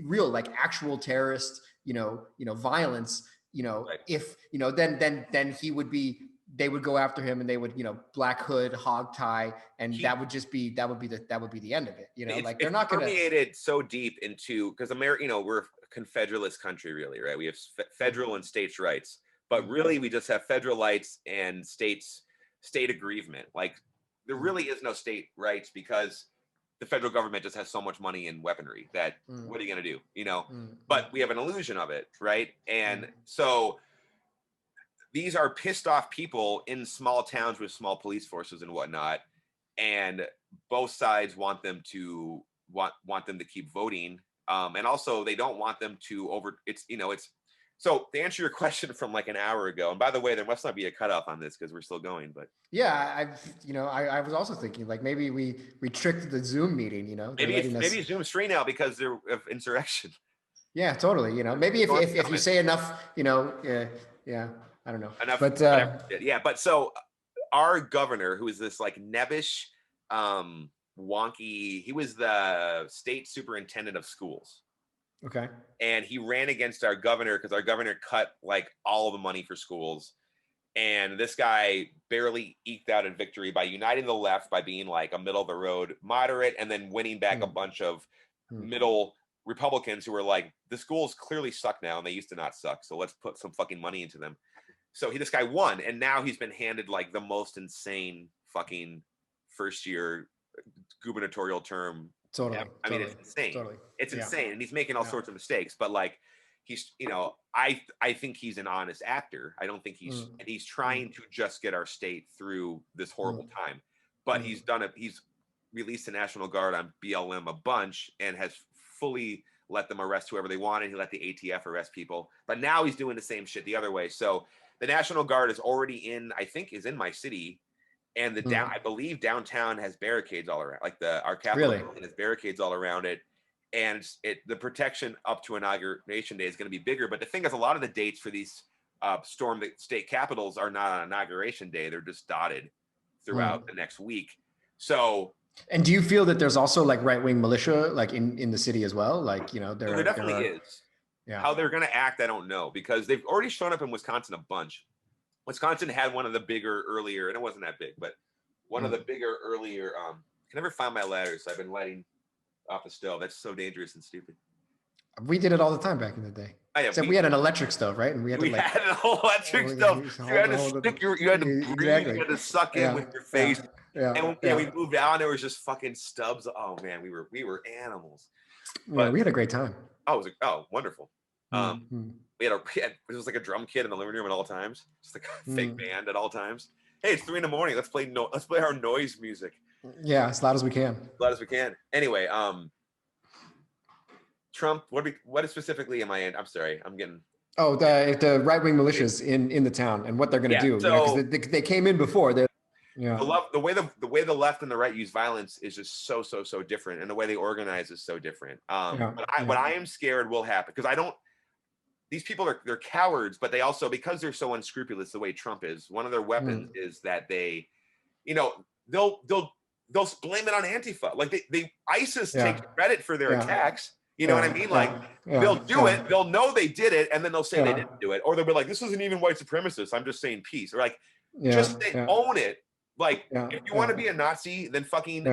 real, like, actual terrorist, you know, violence, you know, if, you know, then he would be, they would go after him and they would, you know, black hood, hog tie, and that would be the end of it. You know, like, they're not going to permeated so deep into, because America, you know, we're a confederalist country, really, right? We have federal and states' rights, but really we just have federal rights and state aggrievement. Like, there really is no state rights, because the federal government just has so much money and weaponry that what are you going to do? You know, but we have an illusion of it, right? And so these are pissed off people in small towns with small police forces and whatnot, and both sides want them to keep voting, and also they don't want them to so to answer your question from like an hour ago, and by the way, there must not be a cutoff on this because we're still going, but yeah, I was also thinking, like, maybe we tricked the Zoom meeting, you know, maybe Zoom's free now because they're of insurrection. Yeah, totally. You know, maybe if you say enough, you know, yeah. I don't know. Enough, but but so our governor, who is this like nebbish, wonky, he was the state superintendent of schools. Okay. And he ran against our governor because our governor cut like all of the money for schools. And this guy barely eked out a victory by uniting the left, by being like a middle of the road moderate, and then winning back a bunch of middle Republicans who were like, the schools clearly suck now and they used to not suck, so let's put some fucking money into them. So this guy won, and now he's been handed like the most insane fucking first year gubernatorial term. Totally. I mean, it's insane. It's insane, and he's making all sorts of mistakes. But like, he's, I think he's an honest actor. I don't think he's trying to just get our state through this horrible time. But he's done it. He's released the National Guard on BLM a bunch and has fully let them arrest whoever they wanted. He let the ATF arrest people. But now he's doing the same shit the other way. So the National Guard is already is in my city. And I believe downtown has barricades all around. Like our Capitol building has barricades all around it. And the protection up to Inauguration Day is going to be bigger. But the thing is, a lot of the dates for these storm the state capitals are not on Inauguration Day. They're just dotted throughout the next week. So, and do you feel that there's also like right-wing militia like in the city as well? Like, there definitely is. Yeah. How they're going to act, I don't know, because they've already shown up in Wisconsin a bunch. Wisconsin had one of the bigger earlier, and it wasn't that big, but one of the bigger earlier. I can never find my ladders, so I've been lighting off the stove. That's so dangerous and stupid. We did it all the time back in the day. Except we had an electric stove, right? And we had an electric stove. You had to stick you had to breathe, you had to suck in with your face. And we moved out and there was just fucking stubs. Oh man, we were animals. But we had a great time. Oh, it was wonderful. It was like a drum kit in the living room at all times. Just like a fake band at all times. Hey, it's 3 a.m. Let's play our noise music. Yeah, as loud as we can. Anyway, Trump. What specifically am I in? I'm sorry, I'm getting. Oh, the right-wing militias in the town and what they're going to do. So, they came in before. The way the left and the right use violence is just so different, and the way they organize is so different. What I am scared will happen because I don't. These people they're cowards, but they also, because they're so unscrupulous the way Trump is, one of their weapons is that they, they'll blame it on Antifa. Like ISIS takes credit for their attacks. You know what I mean? Like they'll do it. They'll know they did it, and then they'll say they didn't do it, or they'll be like, "This isn't even white supremacist. I'm just saying peace." Or like, own it. Like, if you want to be a Nazi, then fucking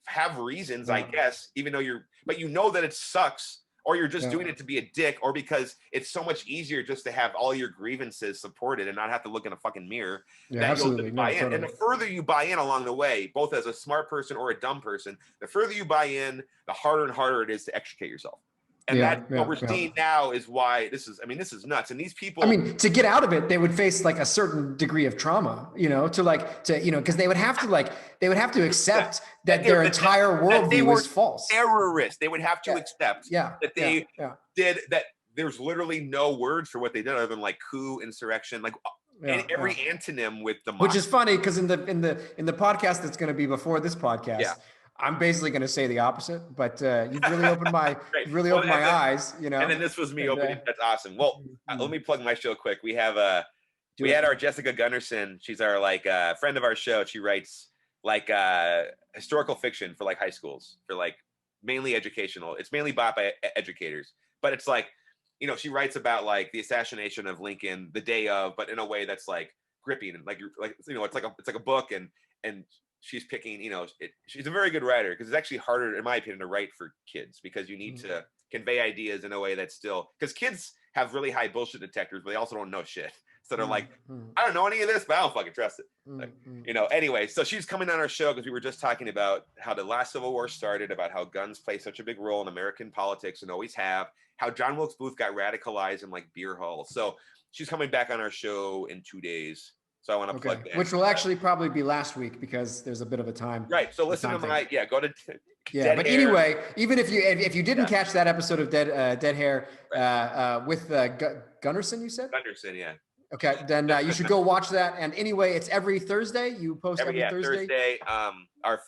have reasons, I guess. Even though but that it sucks. Or you're just doing it to be a dick, or because it's so much easier just to have all your grievances supported and not have to look in a fucking mirror. Absolutely. Buy in. Totally. And the further you buy in along the way, both as a smart person or a dumb person, the further you buy in, the harder and harder it is to extricate yourself. And what we're seeing now is why this is nuts. And these people, to get out of it, they would face like a certain degree of trauma, because they would have to accept that their entire worldview was false. Terrorists. They would have to accept that they did that. There's literally no words for what they did other than like coup, insurrection, like every antonym with the which is funny because in the podcast that's going to be before this podcast. I'm basically going to say the opposite, but you've really opened my eyes, And then this was me opening. That's awesome. Well, let me plug my show quick. We have had our Jessica Gunnarsson. She's our friend of our show. She writes historical fiction for like high schools, for like mainly educational. It's mainly bought by educators, but it's like, she writes about like the assassination of Lincoln the day of, but in a way that's like gripping and it's like a book and she's picking, she's a very good writer because it's actually harder, in my opinion, to write for kids because you need to convey ideas in a way that's still, because kids have really high bullshit detectors, but they also don't know shit. So they're like, I don't know any of this, but I don't fucking trust it. Anyway, so she's coming on our show because we were just talking about how the last Civil War started, about how guns play such a big role in American politics and always have, how John Wilkes Booth got radicalized in like beer halls. So she's coming back on our show in 2 days. So I want to plug that. Which will actually probably be last week because there's a bit of a time. Right. So listen to go to Dead but Hair. Anyway, even if you didn't catch that episode of Dead Hair with Gunnarsson, you said? Gunnarsson, yeah. Okay, then you should go watch that. And anyway, it's every Thursday. You post every Thursday. Our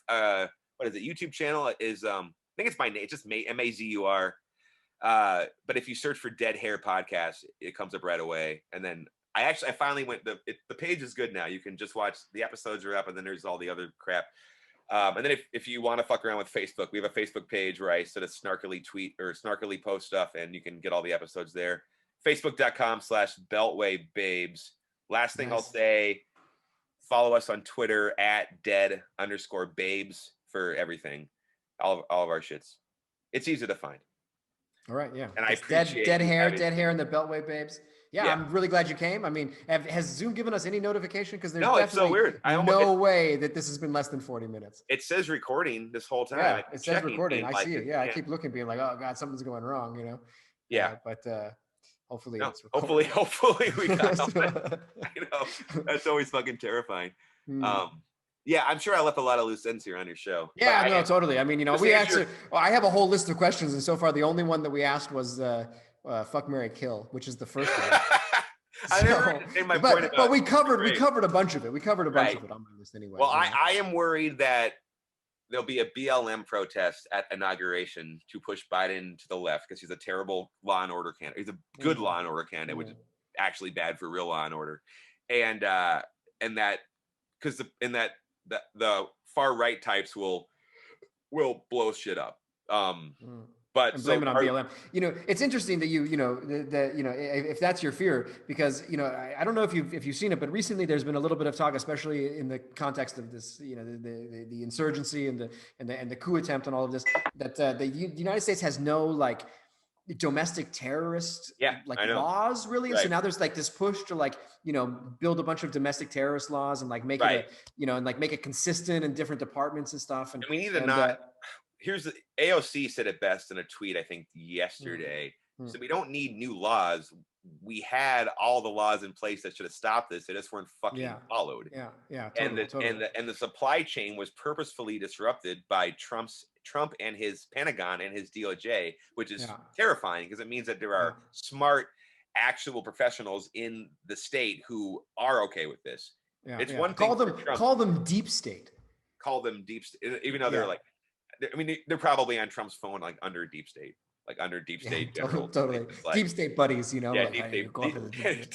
what is it? YouTube channel is I think it's my name. It's just Mazur. But if you search for Dead Hair Podcast, it comes up right away. And then I finally went. The page is good now. You can just watch the episodes are up, and then there's all the other crap. And then if you want to fuck around with Facebook, we have a Facebook page where I sort of snarkily tweet or snarkily post stuff, and you can get all the episodes there. Facebook.com/BeltwayBabes. Last thing I'll say, follow us on Twitter @dead_babes for everything. All of our shits. It's easy to find. All right, yeah. And I appreciate Dead Hair and the Beltway Babes. Yeah, I'm really glad you came. I mean, has Zoom given us any notification? Because there's it's so weird. No way that this has been less than 40 minutes. It says recording this whole time. Yeah, it says recording. I see it. Yeah, I keep looking, being like, oh God, something's going wrong, Yeah. But hopefully No, it's recorded. hopefully we got that. You know, that's always fucking terrifying. Yeah, I'm sure I left a lot of loose ends here on your show. Yeah, no, totally. I mean, you know, just we answer- answered. Well, I have a whole list of questions, and so far the only one that we asked was "fuck, marry, kill," which is the first one. I never made my point about but we covered a bunch of it. We covered a bunch of it on my list anyway. Well, I am worried that there'll be a BLM protest at inauguration to push Biden to the left because he's a terrible law and order candidate. He's a good law and order candidate, which is actually bad for real law and order, and that because the far right types will blow shit up. But and blame it on BLM. You know, it's interesting that you know if that's your fear, because you know I don't know if you've seen it, but recently there's been a little bit of talk, especially in the context of this, you know, the insurgency and the coup attempt and all of this, that the United States has no like domestic terrorist laws really. So now there's like this push to like, you know, build a bunch of domestic terrorist laws and like make it make it consistent in different departments and stuff. And we need to here's the AOC said it best in a tweet, I think yesterday. So we don't need new laws. We had all the laws in place that should have stopped this. They just weren't fucking followed. Totally. And the supply chain was purposefully disrupted by Trump and his Pentagon and his DOJ, which is terrifying because it means that there are smart, actual professionals in the state who are okay with this. It's one thing call them deep state. Call them deep state, even though they're like, I mean, they're probably on Trump's phone, like under deep state, general. Totally. Like, deep state buddies, you know. Yeah, like,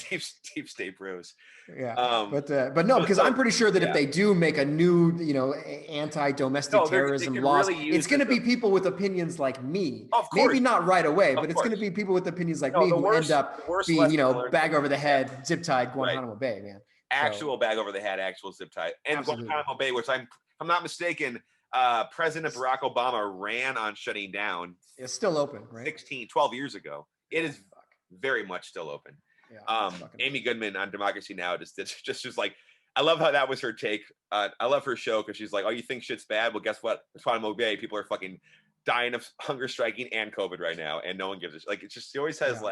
deep state bros. Yeah. But no, because I'm pretty sure that if they do make a new, you know, anti-domestic terrorism laws, it's going to be people with opinions like me. Of course. Maybe not right away, but it's going to be people with opinions like me who end up being, you know, bag over the head, zip tied, Guantanamo Bay, man. Actual bag over the head, actual zip tie, and Guantanamo Bay, which I'm not mistaken. President Barack Obama ran on shutting down. It's still open, right? 12 years ago. It is very much still open. Yeah, Amy Goodman on Democracy Now! just like, I love how that was her take. I love her show because she's like, oh, you think shit's bad? Well, guess what? Guantanamo Bay, people are fucking dying of hunger striking and COVID right now, and no one gives a shit. Like, it's just, she always has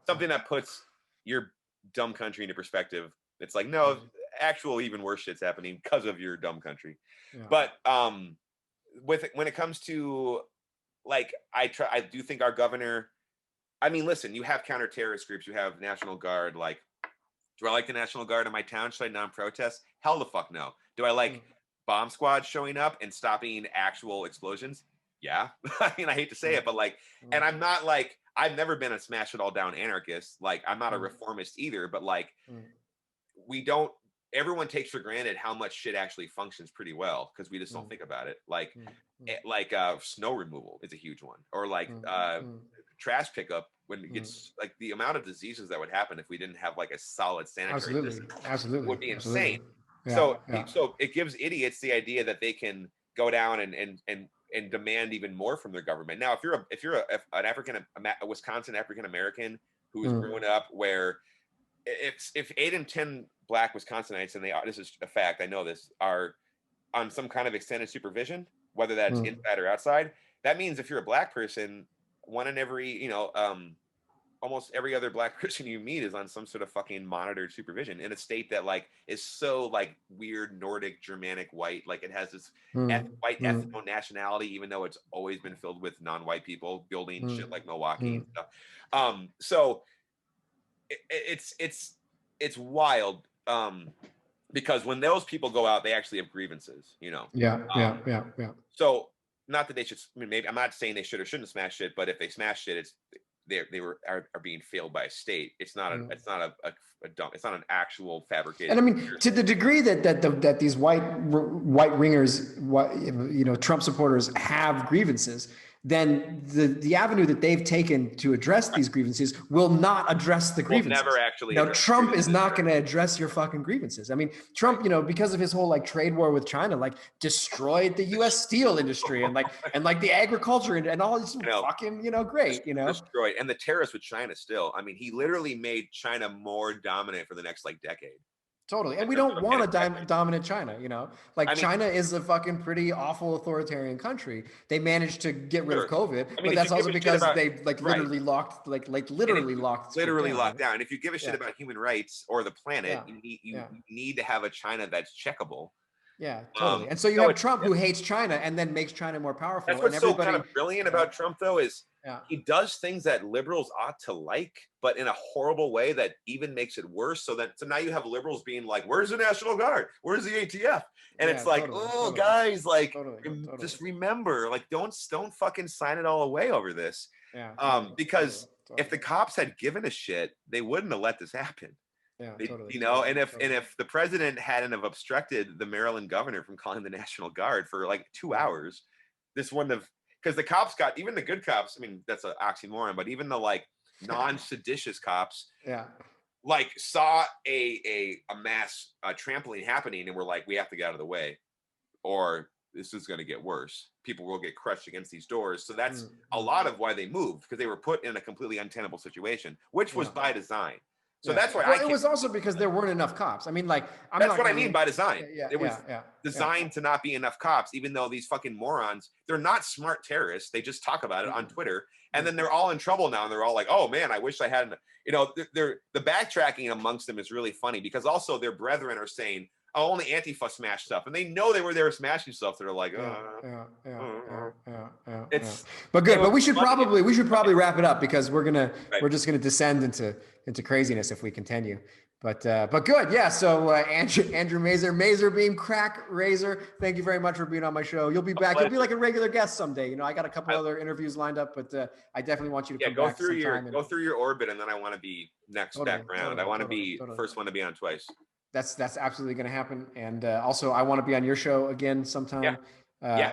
something that puts your dumb country into perspective. It's like, no, actual even worse shit's happening because of your dumb country. But when it comes to like, I do think our governor, I mean, listen, you have counter-terrorist groups, you have National Guard. Like, do I like the National Guard in my town? Should I non-protest? Hell the fuck no. Do I like bomb squads showing up and stopping actual explosions? Yeah. I mean, I hate to say it, but like, and I'm not like, I've never been a smash it all down anarchist. Like, I'm not a reformist either, but like, everyone takes for granted how much shit actually functions pretty well because we just don't think about it. Like, snow removal is a huge one, or like trash pickup when it gets like the amount of diseases that would happen if we didn't have like a solid sanitary system would be insane. So it gives idiots the idea that they can go down and demand even more from their government. Now, if you're a Wisconsin African American who's growing up where if 8 in 10 Black Wisconsinites, and this is a fact, I know this, are on some kind of extended supervision, whether that's inside or outside, that means if you're a Black person, one in every, almost every other Black person you meet is on some sort of fucking monitored supervision in a state that like is so like weird Nordic Germanic white, like it has this white ethno nationality, even though it's always been filled with non-white people building shit like Milwaukee and stuff. So it's wild because when those people go out, they actually have grievances, you know. So not that they should. I mean, maybe I'm not saying they should or shouldn't smash shit, but if they smash shit, it's are being failed by a state. It's not it's not an actual fabricated. And I mean, to the degree that these white ringers, Trump supporters have grievances, then the avenue that they've taken to address these grievances will not address the grievances. We'll never actually. Trump is not going to address your fucking grievances. I mean, Trump, because of his whole like trade war with China, like destroyed the U.S. steel industry and the agriculture and all this fucking great, destroyed. And the tariffs with China still. I mean, he literally made China more dominant for the next like decade. Totally. And we don't want a dominant China, you know? Like, I mean, China is a fucking pretty awful authoritarian country. They managed to get rid of COVID, I mean, but that's also because they literally locked, literally locked down. And if you give a shit about human rights or the planet, you need to have a China that's checkable. Yeah, totally. And so you have Trump who hates China and then makes China more powerful. That's what's so kind of brilliant about Trump, though, is he does things that liberals ought to like, but in a horrible way that even makes it worse. So now you have liberals being like, "Where's the National Guard? Where's the ATF?" And it's like, guys, like, just remember, like, don't fucking sign it all away over this. Because if the cops had given a shit, they wouldn't have let this happen. Yeah, you know, and if the president hadn't have obstructed the Maryland governor from calling the National Guard for like 2 hours, this wouldn't have, because the cops even the good cops. I mean, that's an oxymoron, but even the like non-seditious cops, like saw a mass trampling happening and were like, we have to get out of the way, or this is going to get worse. People will get crushed against these doors. So that's a lot of why they moved, because they were put in a completely untenable situation, which was by design. So that's why it was also because there weren't enough cops. I mean, like, that's what I mean by design. It was designed to not be enough cops, even though these fucking morons, they're not smart terrorists. They just talk about it on Twitter, and then they're all in trouble now. And they're all like, "Oh man, I wish I hadn't." You know, the backtracking amongst them is really funny, because also their brethren are saying, "Oh, only Antifa smashed stuff," and they know they were there smashing stuff. They're like, it's but good. But we should probably wrap it up, because we're just gonna descend into craziness if we continue. But good, yeah. So Andrew Mazurbeem, Crack Razor, thank you very much for being on my show. You'll be back. You'll be like a regular guest someday. You know, I got a couple other interviews lined up, but I definitely want you to come back sometime. Go through your orbit, and then I want to be back round. I want to be the first one to be on twice. That's absolutely going to happen. And also, I want to be on your show again sometime.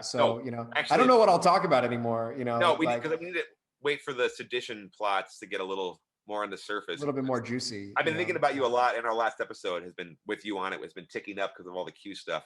So, you know, actually, I don't know what I'll talk about anymore. You know, no, because we need to wait for the sedition plots to get a little more on the surface, a little bit more juicy. I've been thinking about you a lot, and our last episode has been with you on it. It's been ticking up because of all the Q stuff.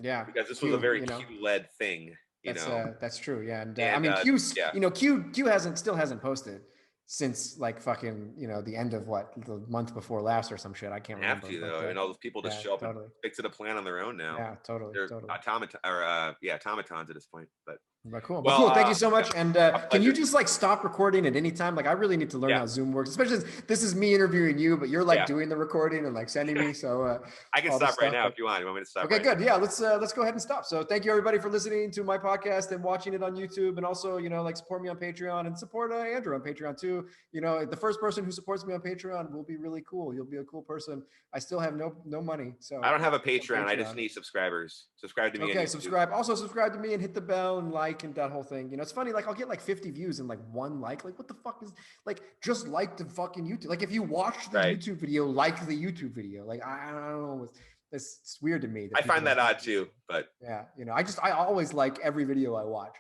Yeah, because this was a very Q-led thing. That's true. Yeah, and I mean, Q's. You know, Q still hasn't posted since like fucking, you know, the end of the month before last or some shit. I can't remember. Have to though, and all those people just show up and fix it a plan on their own now. Yeah, totally. They're automatons at this point. But cool. Well, cool. Thank you so much. And can you just like stop recording at any time? Like, I really need to learn how Zoom works, especially since this is me interviewing you, but you're like doing the recording and like sending me. So I can stop right now if you want. You want me to stop? Okay, good. Yeah, let's go ahead and stop. So thank you everybody for listening to my podcast and watching it on YouTube, and also, you know, like, support me on Patreon and support Andrew on Patreon too. You know, the first person who supports me on Patreon will be really cool. You'll be a cool person. I still have no money, so I don't have a Patreon. I just need subscribers. Subscribe to me. Okay, subscribe. Also subscribe to me and hit the bell and like and that whole thing. You know, it's funny, like, I'll get like 50 views and like 1 like. Like, what the fuck is, like, just like the fucking YouTube. Like, if you watch the YouTube video, like the YouTube video. Like, I don't know. It's weird to me. I find that odd too, but yeah, you know, I always like every video I watch.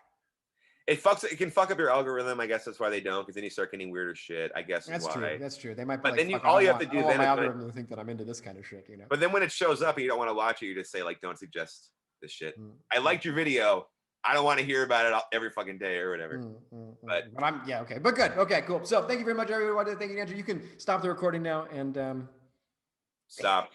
It can fuck up your algorithm. I guess that's why they don't, because then you start getting weirder shit. I guess that's true. That's true. They might. But then all you have to do then my algorithm to think that I'm into this kind of shit. You know. But then when it shows up and you don't want to watch it, you just say like, "Don't suggest this shit." I liked your video. I don't want to hear about it every fucking day or whatever. But I'm okay. But good. Okay, cool. So thank you very much, everybody. Thank you, Andrew. You can stop the recording now and stop.